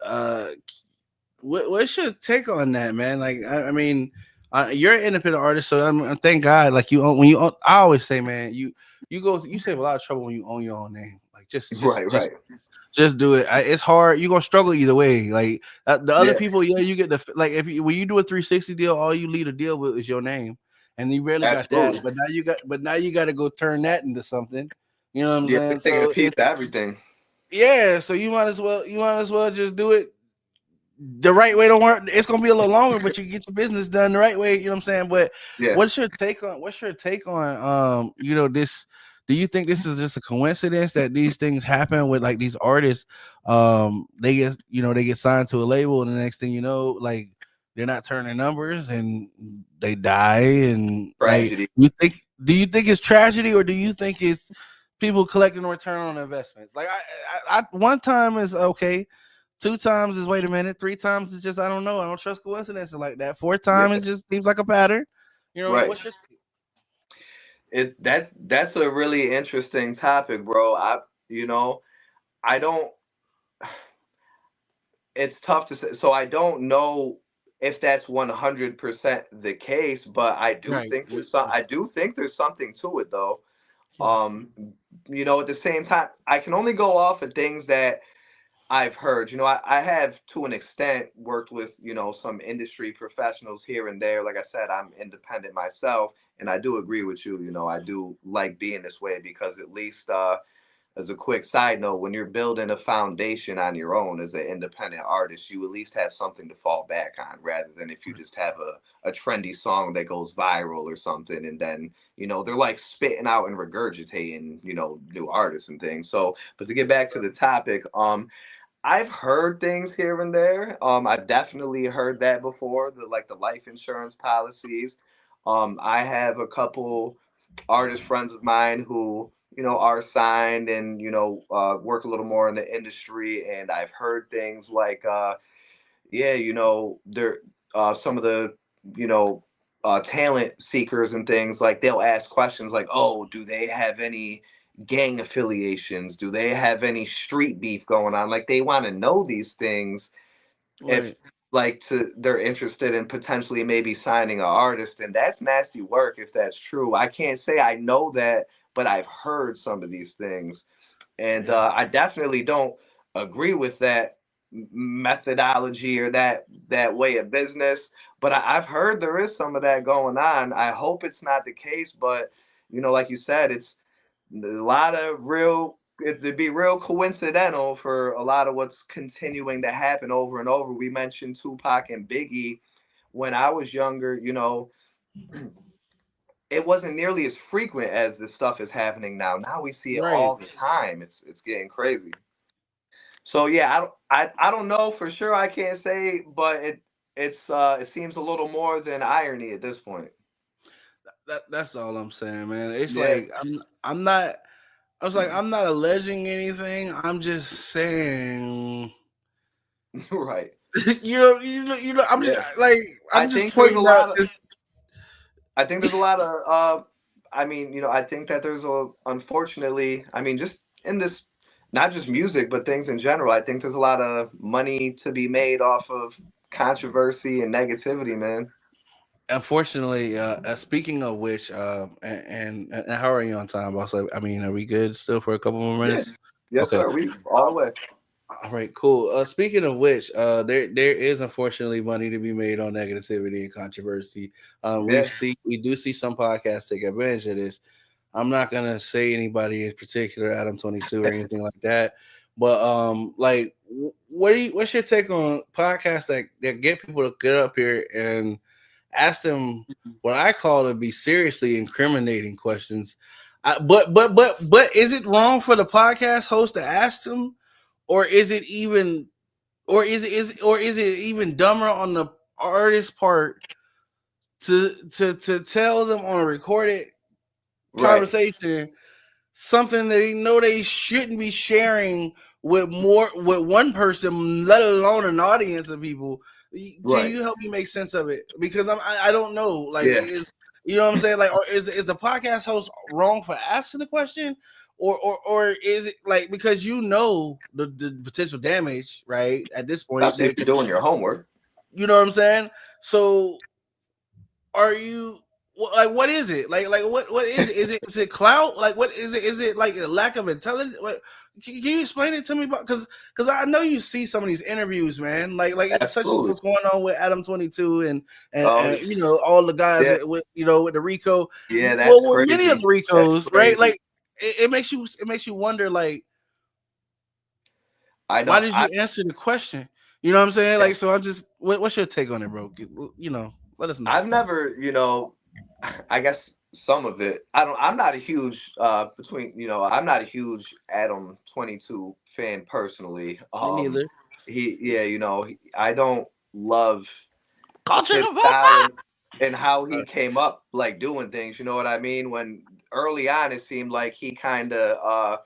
what's your take on that, man? Like, I mean, you're an independent artist, so thank God. Like, you own when you own, I always say, man, you save a lot of trouble when you own your own name. Like, just just Right, just right. just do it. It's hard. You're gonna struggle either way. Like, the other Yeah, people, yeah, you get the like if you when you do a 360 deal, all you lead a deal with is your name, and you rarely got that. absolutely. But now you got to go turn that into something. You know what I'm Yeah, they're saying? taking a So piece of everything. yeah, so you might as well just do it the right way. Don't work. It's gonna be a little longer, but you get your business done the right way. You know what I'm saying? But Yeah, what's your take on this? Do you think this is just a coincidence that these things happen with like these artists? They get signed to a label, and the next thing you know, like they're not turning numbers and they die. And like, tragedy. do you think it's tragedy, or do you think it's people collecting a return on investments? Like, one time is okay. Two times is wait a minute. Three times is just I don't know. I don't trust coincidences like that. Fourth time Yeah, it just seems like a pattern. right. What's your That's a really interesting topic, bro. You know I don't. It's tough to say. So I don't know if that's 100% the case, but right? I do think there's something to it though. Yeah. At the same time, I can only go off of things that I've heard, I have to an extent worked with, some industry professionals here and there. Like I said, I'm independent myself, and I do agree with you. I do like being this way because at least, as a quick side note, when you're building a foundation on your own as an independent artist, you at least have something to fall back on rather than if you just have a trendy song that goes viral or something. And then, they're like spitting out and regurgitating, new artists and things. So, but to get back to the topic, I've heard things here and there. I've definitely heard that before, the life insurance policies. I have a couple artist friends of mine who are signed and work a little more in the industry, and I've heard things like yeah, they're some of the you know talent seekers and things, like they'll ask questions like, oh, do they have any gang affiliations, do they have any street beef going on, like they want to know these things if Right. like to they're interested in potentially maybe signing an artist, and that's nasty work if that's true. I can't say I know that, but I've heard some of these things, and Yeah. I definitely don't agree with that methodology or that way of business, but I've heard there is some of that going on. I hope it's not the case, but like you said, it's there's a lot of real, it'd be real coincidental for a lot of what's continuing to happen over and over. We mentioned Tupac and Biggie. When I was younger, it wasn't nearly as frequent as this stuff is happening now. Now we see it Right. all the time. It's getting crazy. So yeah, I don't know for sure. I can't say, but it seems a little more than irony at this point. That's all I'm saying, man. It's Yeah, like I'm not. I was like, I'm not alleging anything. I'm just saying, right. I'm just Yeah, like, I I'm just think there's a pointing out lot of this. I think there's a lot of I mean, I think that there's a unfortunately, I mean, just in this, not just music, but things in general, I think there's a lot of money to be made off of controversy and negativity, man. Unfortunately, speaking of which, and how are you on time, boss? I mean, are we good still for a couple more Yeah. minutes? Yes, Okay. sir. We all the way. All right, cool. Speaking of which, there is unfortunately money to be made on negativity and controversy. Yeah. We do see some podcasts take advantage of this. I'm not gonna say anybody in particular, Adam 22 or anything like that. But like, what's your take on podcasts that get people to get up here and ask them what I call to be seriously incriminating questions? But is it wrong for the podcast host to ask them, or is it even, or is it even dumber on the artist part to tell them on a recorded Right. conversation something that they know they shouldn't be sharing with one person, let alone an audience of people. Can Right. you help me make sense of it? Because I don't know. Like, Yeah. is, you know what I'm saying? Like, or is the podcast host wrong for asking the question? Or is it like, because the potential damage, right? At this point, Especially if that you're doing your homework. you know what I'm saying? So are you, like, what is it, like what is it, is it clout, like what is it like a lack of intelligence, what, can you explain it to me about, because I know you see some of these interviews, man, like such as Absolutely. what's going on with Adam 22 Oh, and all the guys yeah. with with the Rico, Yeah, that's well, with many of crazy. the That's Ricos, right, crazy. like it makes you wonder, like, I why know. did you answer the question, you know what I'm saying, Yeah. like, so I'm just, what's your take on it, bro, let us know. I've never, I guess some of it. I'm not a huge I'm not a huge Adam 22 fan personally. Me neither. He yeah, I don't love Culture his style Revolta. and how he came up like doing things, you know what I mean? When early on it seemed like he kind of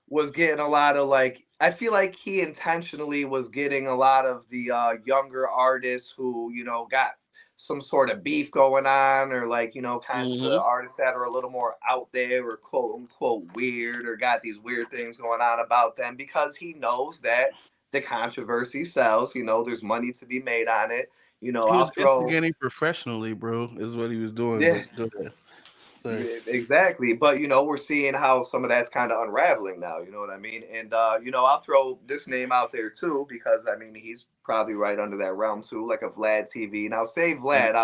was getting a lot of like, I feel like he intentionally was getting a lot of the younger artists who got some sort of beef going on, or like kind of the Mm-hmm. artists that are a little more out there or quote unquote weird or got these weird things going on about them, because he knows that the controversy sells. There's money to be made on it. He I'll was throw instigating professionally, bro, is what he was doing. yeah. But go ahead. sir. Exactly. But we're seeing how some of that's kind of unraveling now, you know what I mean? And I'll throw this name out there too, because I mean he's probably right under that realm too, like a Vlad TV. And I'll say Vlad,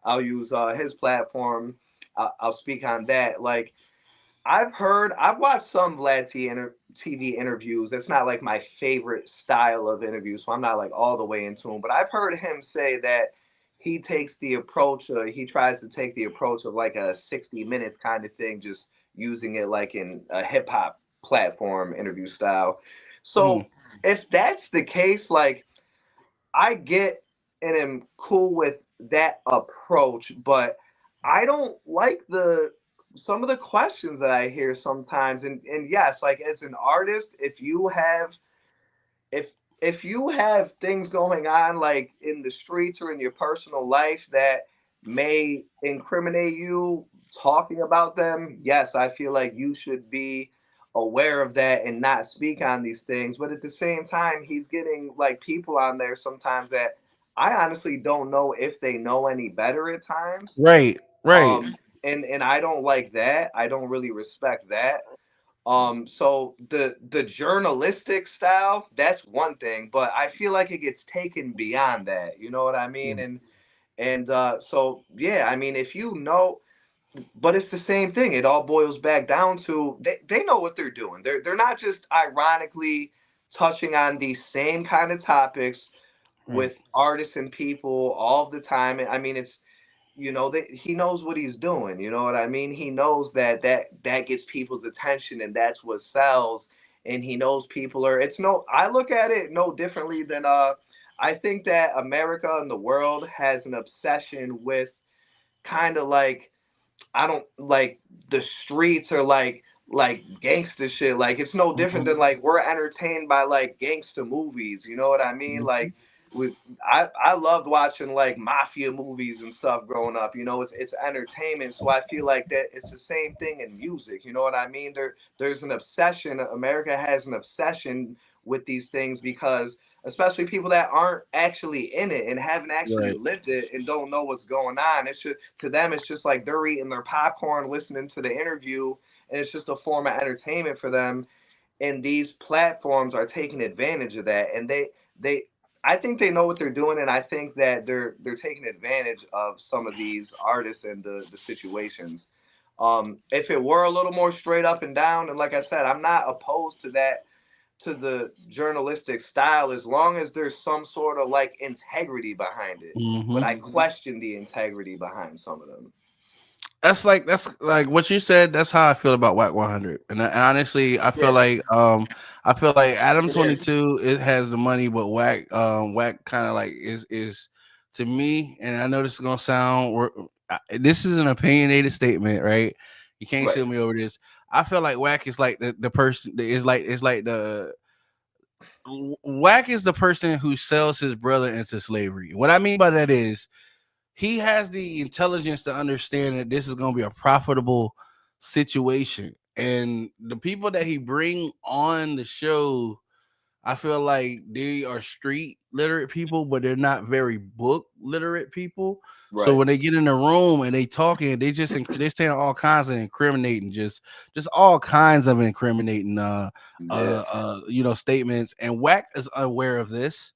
I'll use his platform. I'll speak on that. Like I've watched some TV interviews. It's not like my favorite style of interview, so I'm not like all the way into him. But I've heard him say that he tries to take the approach of like a 60 minutes kind of thing, just using it like in a hip hop platform interview style. Mm, So if that's the case, like I get and am cool with that approach, but I don't like the some of the questions that I hear sometimes. And yes, like as an artist, if if you have things going on like in the streets or in your personal life that may incriminate you talking about them, yes, I feel like you should be aware of that and not speak on these things. But at the same time, he's getting like people on there sometimes that I honestly don't know if they know any better at times. right, right. And I don't like that. I don't really respect that. So the journalistic style, that's one thing, but I feel like it gets taken beyond that. You know what I mean? And so yeah, I mean if you know, but it's the same thing. It all boils back down to they know what they're doing. They're not just ironically touching on these same kind of topics Right. with artists and people all the time. I mean, it's he knows what he's doing. You know what I mean? He knows that gets people's attention and that's what sells. And he knows people are. It's no. I look at it no differently than I think that America and the world has an obsession with kind of like I don't like the streets are like gangster shit. Like it's no different Mhm, than like we're entertained by like gangster movies. You know what I mean? mhm. Like I loved watching like mafia movies and stuff growing up. It's entertainment. So I feel like that it's the same thing in music. You know what I mean? There's an obsession. America has an obsession with these things because especially people that aren't actually in it and haven't actually Right. lived it and don't know what's going on. It's just to them, it's just like they're eating their popcorn, listening to the interview, and it's just a form of entertainment for them. And these platforms are taking advantage of that, and they I think they know what they're doing, and I think that they're taking advantage of some of these artists and the situations. If it were a little more straight up and down, and like I said, I'm not opposed to that to the journalistic style as long as there's some sort of like integrity behind it. But Mhm. I question the integrity behind some of them. That's like what you said. That's how I feel about Whack 100. And honestly, Yeah, I feel like Adam it is. 22 it has the money, but Whack kind of like is to me. And I know this is gonna sound this is an opinionated statement, right? You can't Right. sue me over this. I feel like Whack is like the person that is like it's like the Whack is the person who sells his brother into slavery. What I mean by that is he has the intelligence to understand that this is going to be a profitable situation, and the people that he bring on the show, I feel like they are street literate people, but they're not very book literate people. So Right. when they get in the room and they talking, they saying all kinds of incriminating, just all kinds of incriminating Yeah. statements. And Wack is aware of this.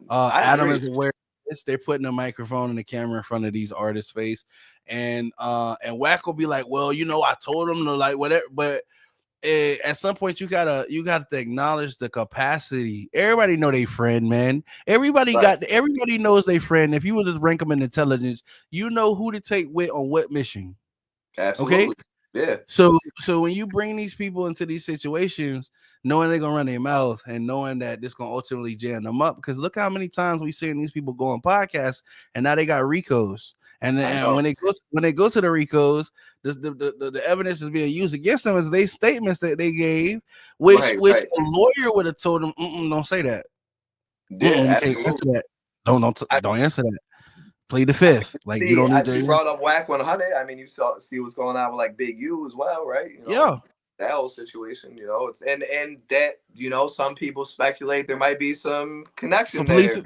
I Adam agree. is aware of this. They're putting a microphone and a camera in front of these artists' face, and Wack will be like, well, I told them to like whatever, but at some point you gotta acknowledge the capacity. Everybody know they friend, man. Right. Everybody knows they friend. If you would just rank them in intelligence, you know who to take with on what mission. Okay, Absolutely. Yeah. so when you bring these people into these situations, knowing they're gonna run their mouth and knowing that this gonna ultimately jam them up, because look how many times we seen these people go on podcasts and now they got Ricos. I And know. when they go to the Ricos, the evidence is being used against them as they statements that they gave, which Right. which Right. a lawyer would have told them, don't say that. Yeah. You can't answer Absolutely. that. Don't answer that. Plead the I mean, fifth. Like you don't need you to. brought up Whack 100. I mean, you see what's going on with like Big U as well, right? Yeah. That whole situation. It's and that some people speculate there might be some So connection police there.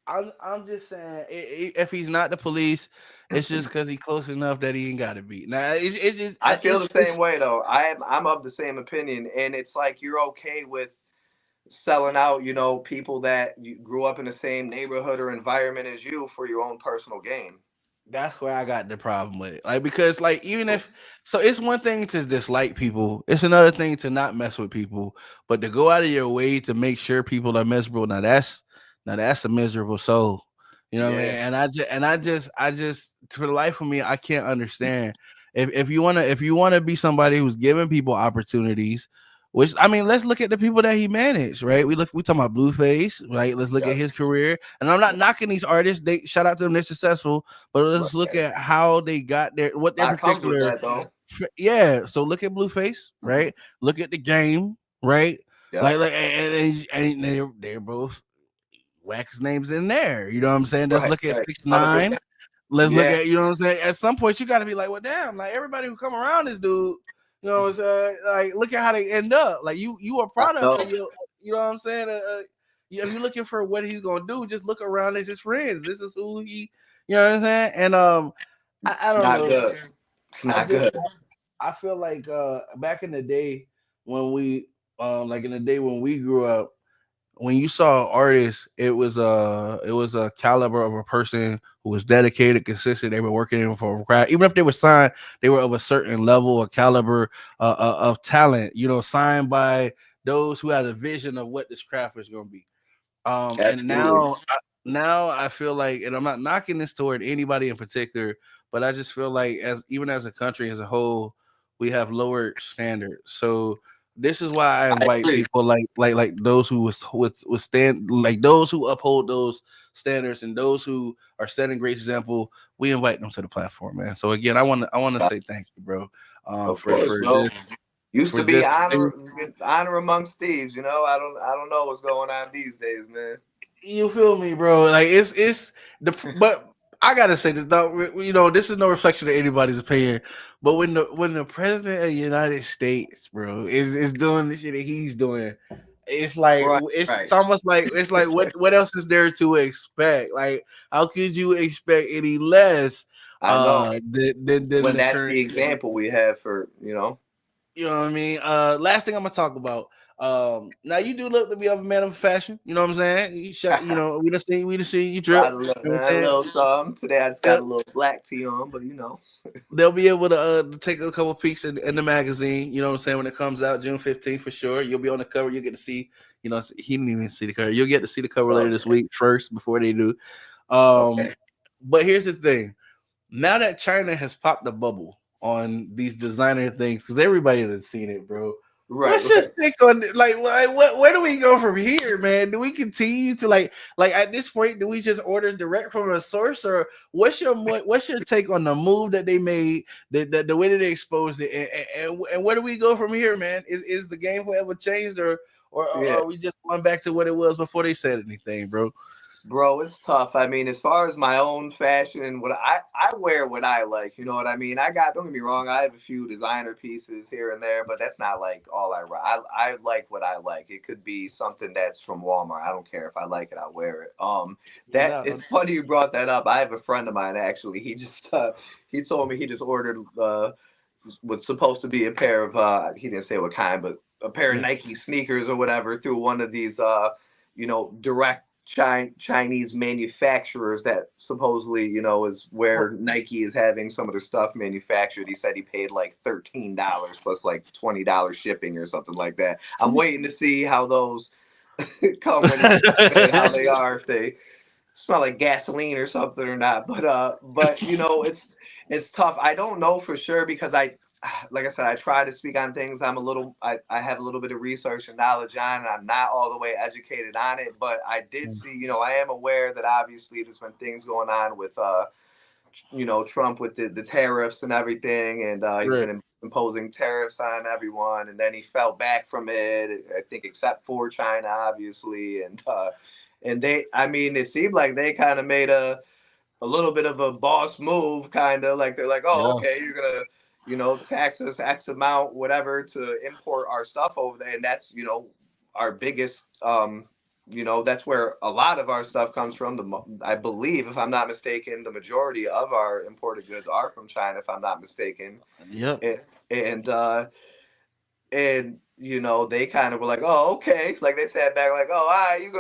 I'm just saying, if he's not the police, it's just because he's close enough that he ain't got to be. Now it's just I feel the same it's way though. I'm of the same opinion, and it's like you're okay with selling out, people that you grew up in the same neighborhood or environment as you for your own personal gain. that's where I got the problem with it. Like because like even if so it's one thing to dislike people, it's another thing to not mess with people, but to go out of your way to make sure people are miserable, now that's a miserable soul. You know what I mean? Yeah, And I just for the life of me, I can't understand. If you wanna be somebody who's giving people opportunities, which I mean, let's look at the people that he managed, right? We talking about Blueface, right? Let's look at yep, his career. And I'm not yep, knocking these artists. They shout out to them, they're successful, but let's look right. at how they got there, what their That comes with particular that though. yeah. So look at Blueface, right? Look at the game, right? Yep, And they're both wax names in there. You know what I'm saying? Let's right, look at right, six 100%. nine. Let's look Yeah, at, you know what I'm saying? At some point, you got to be like, well, damn, like everybody who come around this dude, you know what I'm saying? Like, look at how they end up. Like, you a I product know. of your, you know what I'm saying? If you're looking for what he's gonna do, just look around at his friends. This is who he, you know what I'm saying? And I It's don't not know. good. It's I not just good. I feel like back in the day when we like in the day when we grew up, when you saw artists, it was a caliber of a person who was dedicated, consistent. They were working in for a craft. Even if they were signed, they were of a certain level or caliber of talent. You know, signed by those who had a vision of what this craft was going to be. And Absolutely. now I feel like, and I'm not knocking this toward anybody in particular, but I just feel like as even as a country as a whole, we have lowered standards. So this is why I I invite agree. people like those who with stand like those who uphold those standards and those who are setting great example. We invite them to the platform, man. So again, I want to say thank you, bro, Of for course, for bro. just Used for to be just honor amongst thieves. I don't know what's going on these days, man. you feel me, bro? Like it's the but I gotta say this, dog. This is no reflection of anybody's opinion. But when the president of the United States, bro, is doing the shit that he's doing, it's like Right, it's right. almost like it's like what else is there to expect? Like how could you expect any less I know. than When the that's current the example we have for. you know what I mean? Last thing I'm gonna talk about. Now you do look to be of a man of fashion. You know what I'm saying? You shot. We just seen you drip. Got You know what I'm a saying? little something. Today I just got Yep. a little black tea on, but. They'll be able to take a couple peeks in the magazine. You know what I'm saying? When it comes out June 15th for sure. You'll be on the cover. You'll get to see. He didn't even see the cover. You'll get to see the cover later this Okay. week first before they do. Um, Okay. but here's the thing. Now that China has popped a bubble on these designer things, because everybody has seen it, bro. Right, What's your right. take on it? Like, where do we go from here, man? Do we continue to like at this point? Do we just order direct from a source, or what's your take on the move that they made, the way that they exposed it, and where do we go from here, man? Is the game forever changed, or Yeah. are we just going back to what it was before they said anything, bro? Bro, it's tough. I mean, as far as my own fashion, what I wear what I like. You know what I mean? Don't get me wrong, I have a few designer pieces here and there, but that's not like all I wear. I like what I like. It could be something that's from Walmart. I don't care if I like it, I wear it. No That doubt. it's funny you brought that up. I have a friend of mine actually. He told me he just ordered what's supposed to be a pair of he didn't say what kind, but a pair of Yeah. Nike sneakers or whatever through one of these direct Chinese manufacturers that supposedly is where Nike is having some of their stuff manufactured. He said he paid like $13 plus like $20 shipping or something like that. I'm waiting to see how those come when he how they are, if they smell like gasoline or something or not. But it's tough. I don't know for sure because like I said, I try to speak on things I have a little bit of research and knowledge on, and I'm not all the way educated on it, but I did see, I am aware that obviously there's been things going on with Trump with the tariffs and everything, and he's Right. been imposing tariffs on everyone, and then he fell back from it, I think, except for China, obviously, and I mean, it seemed like they kind of made a little bit of a boss move, kind of like they're like, oh, Yeah. okay, you're gonna, tax us X amount, whatever, to import our stuff over there, and that's our biggest that's where a lot of our stuff comes from. I believe, if I'm not mistaken, the majority of our imported goods are from China, if I'm not mistaken. Yep. And and uh, they kind of were like, oh, okay, like they sat back like, oh, all right, you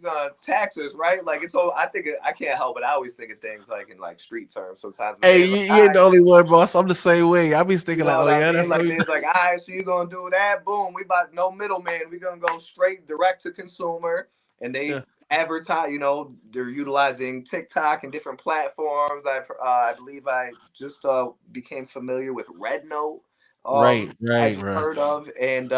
gonna tax us, right? Like it's all. I think I can't help it. I always think of things like in like street terms. Sometimes I'm Hey, saying like, you all ain't the right. only one, boss. I'm the same way. I be You thinking like, know oh what I yeah, mean? that's what Like we. there's like, all right, so you're gonna do that, boom. We about no middleman. We're gonna go straight direct to consumer. And they Yeah. advertise, they're utilizing TikTok and different platforms. I believe I just became familiar with Red Note. Right, I right, just right. heard of. And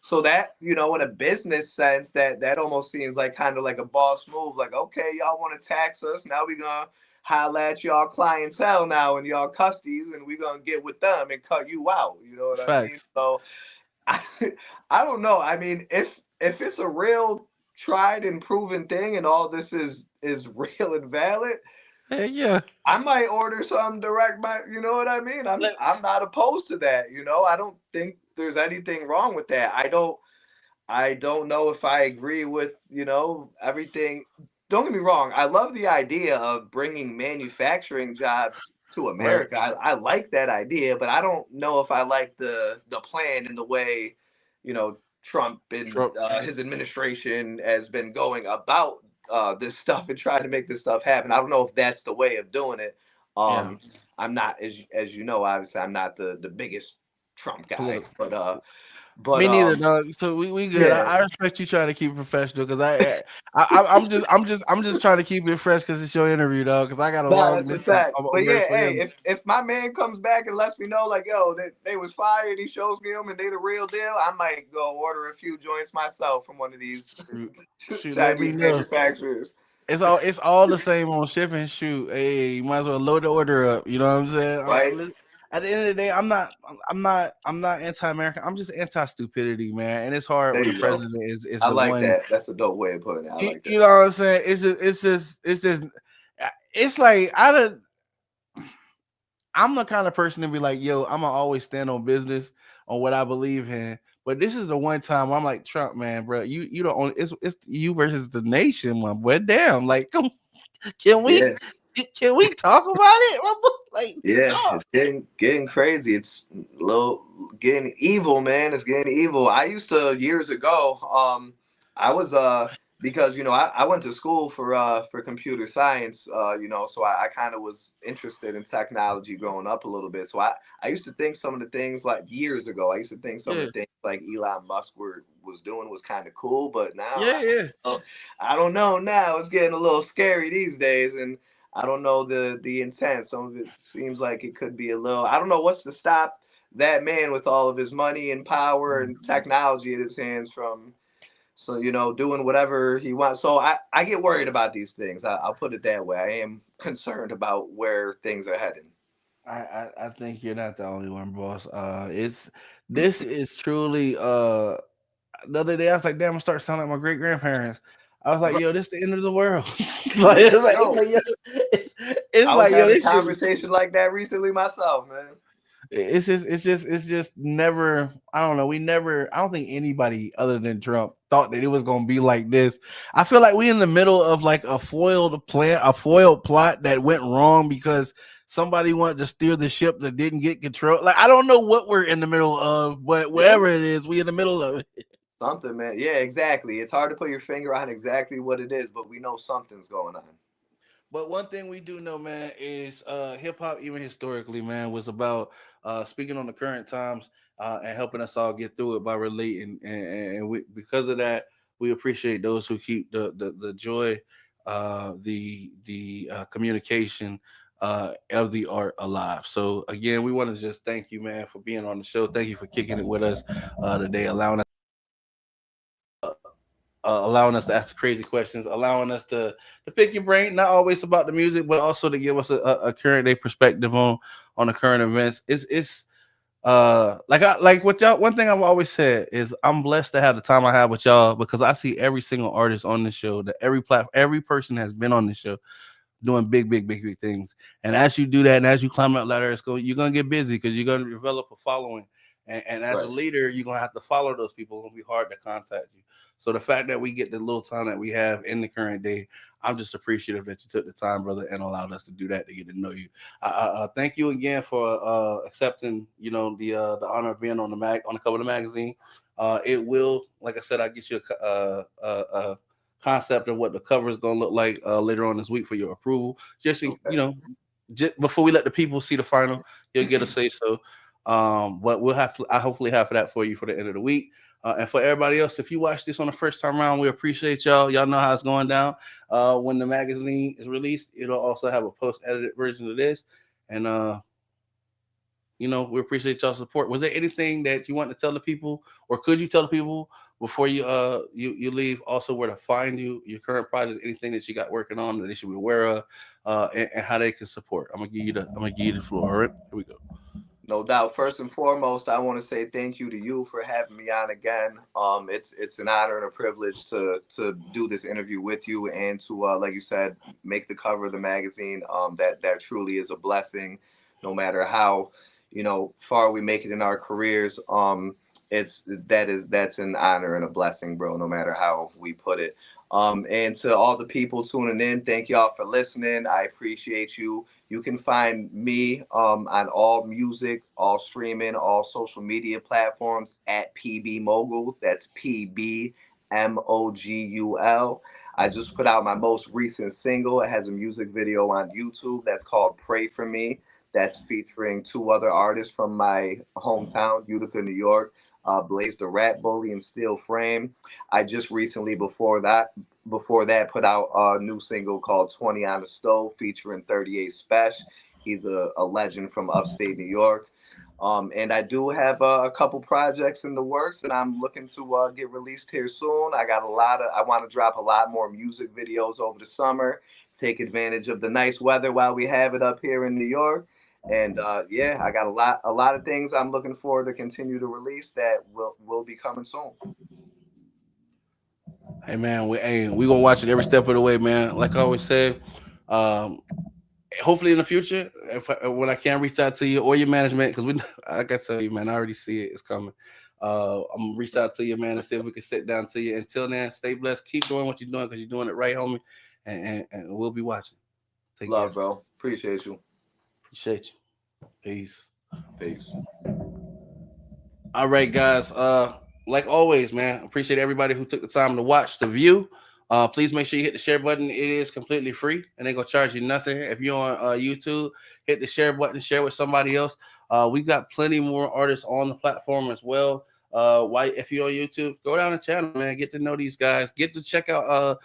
so that, in a business sense, that almost seems like kind of like a boss move. Like, okay, y'all want to tax us. Now we gonna holla at y'all clientele now and y'all custies, and we're gonna get with them and cut you out. You know what I mean? Facts. So I, I don't know. I mean, if it's a real tried and proven thing and all this is real and valid, Hey, yeah. I might order some direct by, you know what I mean? I'm not opposed to that, I don't think there's anything wrong with that. I don't know if I agree with, everything. Don't get me wrong. I love the idea of bringing manufacturing jobs to Right. America. I like that idea, but I don't know if I like the plan and the way, Trump and Trump. his administration has been going about this stuff and trying to make this stuff happen. I don't know if that's the way of doing it. Yeah. Um, I'm not, as you know, obviously, I'm not the biggest Trump guy, Political. but Me neither, dog. So we good. yeah. I respect you trying to keep it professional because I'm just trying to keep it fresh because it's your interview, dog. Because I got a Nah, long that's a list of fact. But words yeah, for hey, him. if my man comes back and lets me know, like, yo, they was fired, he shows me them and they the real deal, I might go order a few joints myself from one of these Shoot, shoot, let me Chinese know. manufacturers. It's all the same on shipping. Shoot, hey, you might as well load the order up. You know what I'm saying? Right? At the end of the day, I'm not anti-American. I'm just anti-stupidity, man. And it's hard There when the you go. president is I the like one. that. That's a dope way of putting it. I like You that. know what I'm saying? It's like I'm the kind of person to be like, yo, I'm gonna always stand on business on what I believe in. But this is the one time I'm like, Trump, man, bro, you don't own it's you versus the nation, my boy. Damn, like, can we Yeah. can we talk about it, my boy? Like, Yeah, dog. it's getting crazy. It's little getting evil, man. It's getting evil. I used to years ago. I was because I went to school for computer science. So I kind of was interested in technology growing up a little bit. So I used to think some of the things like years ago. I used to think some of Yeah, the things like Elon Musk was doing was kind of cool, but now yeah, yeah. I don't know. Now it's getting a little scary these days, and I don't know the intent. Some of it seems like it could be a little. I don't know what's to stop that man with all of his money and power and technology in his hands from. So doing whatever he wants. So I get worried about these things. I'll put it that way. I am concerned about where things are heading. I think you're not the only one, boss. It's this is truly the other day I was like, damn, I'm start sounding like my great grandparents. I was like, Right. yo, this the end of the world. Yeah, It's yo, like, yo, it's, it's I was like, yo, having a this shit is conversation like that recently myself, man. it's just never. I don't know. We never. I don't think anybody other than Trump thought that it was gonna be like this. I feel like we in the middle of like a foiled plot that went wrong because somebody wanted to steer the ship that didn't get control. Like I don't know what we're in the middle of, but Yeah. wherever it is, we in the middle of it. Something, man. Yeah, exactly. It's hard to put your finger on exactly what it is, but we know something's going on. But one thing we do know, man, is hip hop, even historically, man, was about speaking on the current times and helping us all get through it by relating. And because of that, we appreciate those who keep the joy, the communication of the art alive. So again, we want to just thank you, man, for being on the show. Thank you for kicking it with us today, allowing us to ask the crazy questions, allowing us to pick your brain, not always about the music, but also to give us a current day perspective on the current events. It's like what y'all. One thing I've always said is I'm blessed to have the time I have with y'all because I see every single artist on this show, that every person has been on this show doing big things. And as you do that, and as you climb that ladder, you're gonna get busy because you're gonna develop a following. And as a leader, you're gonna have to follow those people. It's gonna be hard to contact you. So the fact that we get the little time that we have in the current day, I'm just appreciative that you took the time, brother, and allowed us to do that to get to know you. Thank you again for accepting, the honor of being on the cover of the magazine. It will, like I said, I'll get you a concept of what the cover is going to look like later on this week for your approval. Just just before we let the people see the final, you'll get a say so. But I hopefully have that for you for the end of the week. And for everybody else, if you watch this on the first time around, we appreciate y'all. Y'all know how it's going down. When the magazine is released, it'll also have a post-edited version of this. And we appreciate y'all's support. Was there anything that you want to tell the people, or could you tell the people before you leave, also where to find you, your current projects, anything that you got working on that they should be aware of, and how they can support? I'm gonna give you the floor. All right, here we go. No doubt. First and foremost, I want to say thank you to you for having me on again. It's an honor and a privilege to do this interview with you and to, like you said, make the cover of the magazine. That truly is a blessing, no matter how far we make it in our careers. That's an honor and a blessing, bro, no matter how we put it. And to all the people tuning in, thank y'all for listening. I appreciate you. You can find me on all music, all streaming, all social media platforms at PB Mogul. That's PB Mogul. I just put out my most recent single. It has a music video on YouTube that's called Pray For Me. That's featuring 2 other artists from my hometown, Utica, New York. Blaze the Rat Bully and Steel Frame. I just recently, before that, put out a new single called 20 on the Stove featuring 38 Special. He's a legend from upstate New York. And I do have a couple projects in the works that I'm looking to get released here soon. I want to drop a lot more music videos over the summer, take advantage of the nice weather while we have it up here in New York. And I got a lot of things I'm looking forward to continue to release that will be coming soon. Hey man, we gonna watch it every step of the way, man. Like I always said, hopefully in the future, when I can reach out to you or your management, because like I tell you, man, I already see it. It's coming. I'm gonna reach out to you, man, and see if we can sit down to you. Until then, stay blessed. Keep doing what you're doing, because you're doing it right, homie. And we'll be watching. Take love, care. Bro. Appreciate you. Appreciate you. Peace. Peace. All right, guys. Like always, man, appreciate everybody who took the time to watch the view. Please make sure you hit the share button. It is completely free, and they're gonna charge you nothing. If you're on YouTube, hit the share button, share with somebody else. We got plenty more artists on the platform as well. If you're on YouTube, go down the channel, man. Get to know these guys. Get to check out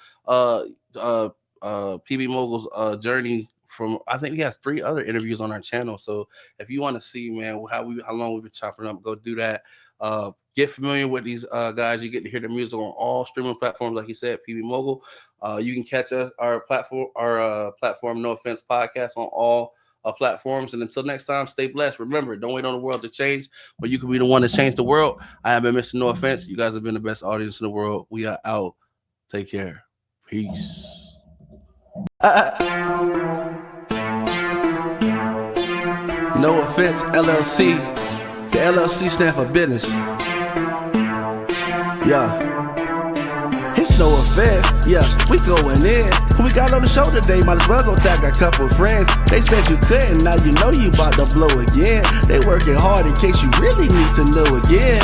PB Mogul's journey. I think he has 3 other interviews on our channel. So if you want to see, man, how long we've been chopping up, go do that. Get familiar with these guys. You get to hear the music on all streaming platforms, like he said, PB Mogul. You can catch our platform, No Offense Podcast, on all platforms. And until next time, stay blessed. Remember, don't wait on the world to change, but you can be the one to change the world. I have been Mr. No Offense. You guys have been the best audience in the world. We are out. Take care. Peace. No Offense LLC. The LLC stand for business. Yeah. It's no offense. Yeah, we going in. Who we got on the show today? Might as well go tag a couple friends. They said you couldn't, now you know you about to blow again. They working hard in case you really need to know again.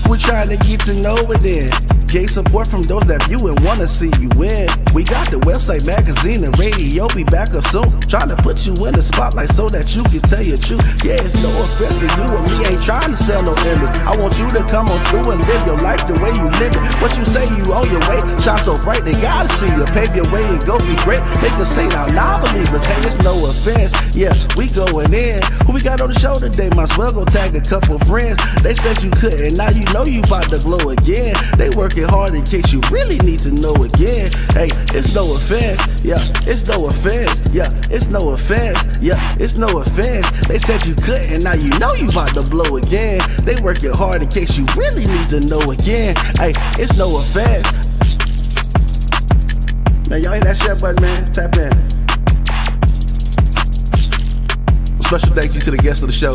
We're trying to get to know it then. Gave support from those that view and wanna see you win. We got the website, magazine, and radio. Be back up soon. Trying to put you in the spotlight so that you can tell your truth. Yeah, it's no offense to you and me. Ain't trying to sell no image. I want you to come on through and live your life the way you live it. What you say you on your way, shine so bright they gotta see you. Pave your way and go be great. Make us say now, non-believers. Hey, it's no offense. Yeah, we going in. Who we got on the show today? Might as well go tag a couple friends. They said you couldn't, now you know you about to glow again. They working hard in case you really need to know again. Hey, it's no offense. Yeah, it's no offense. Yeah, it's no offense. Yeah, it's no offense. They said you couldn't, now you know you about to blow again. They working hard in case you really need to know again. Hey, it's no offense. Man, y'all hit that share button, man. Tap in. Special thank you to the guests of the show.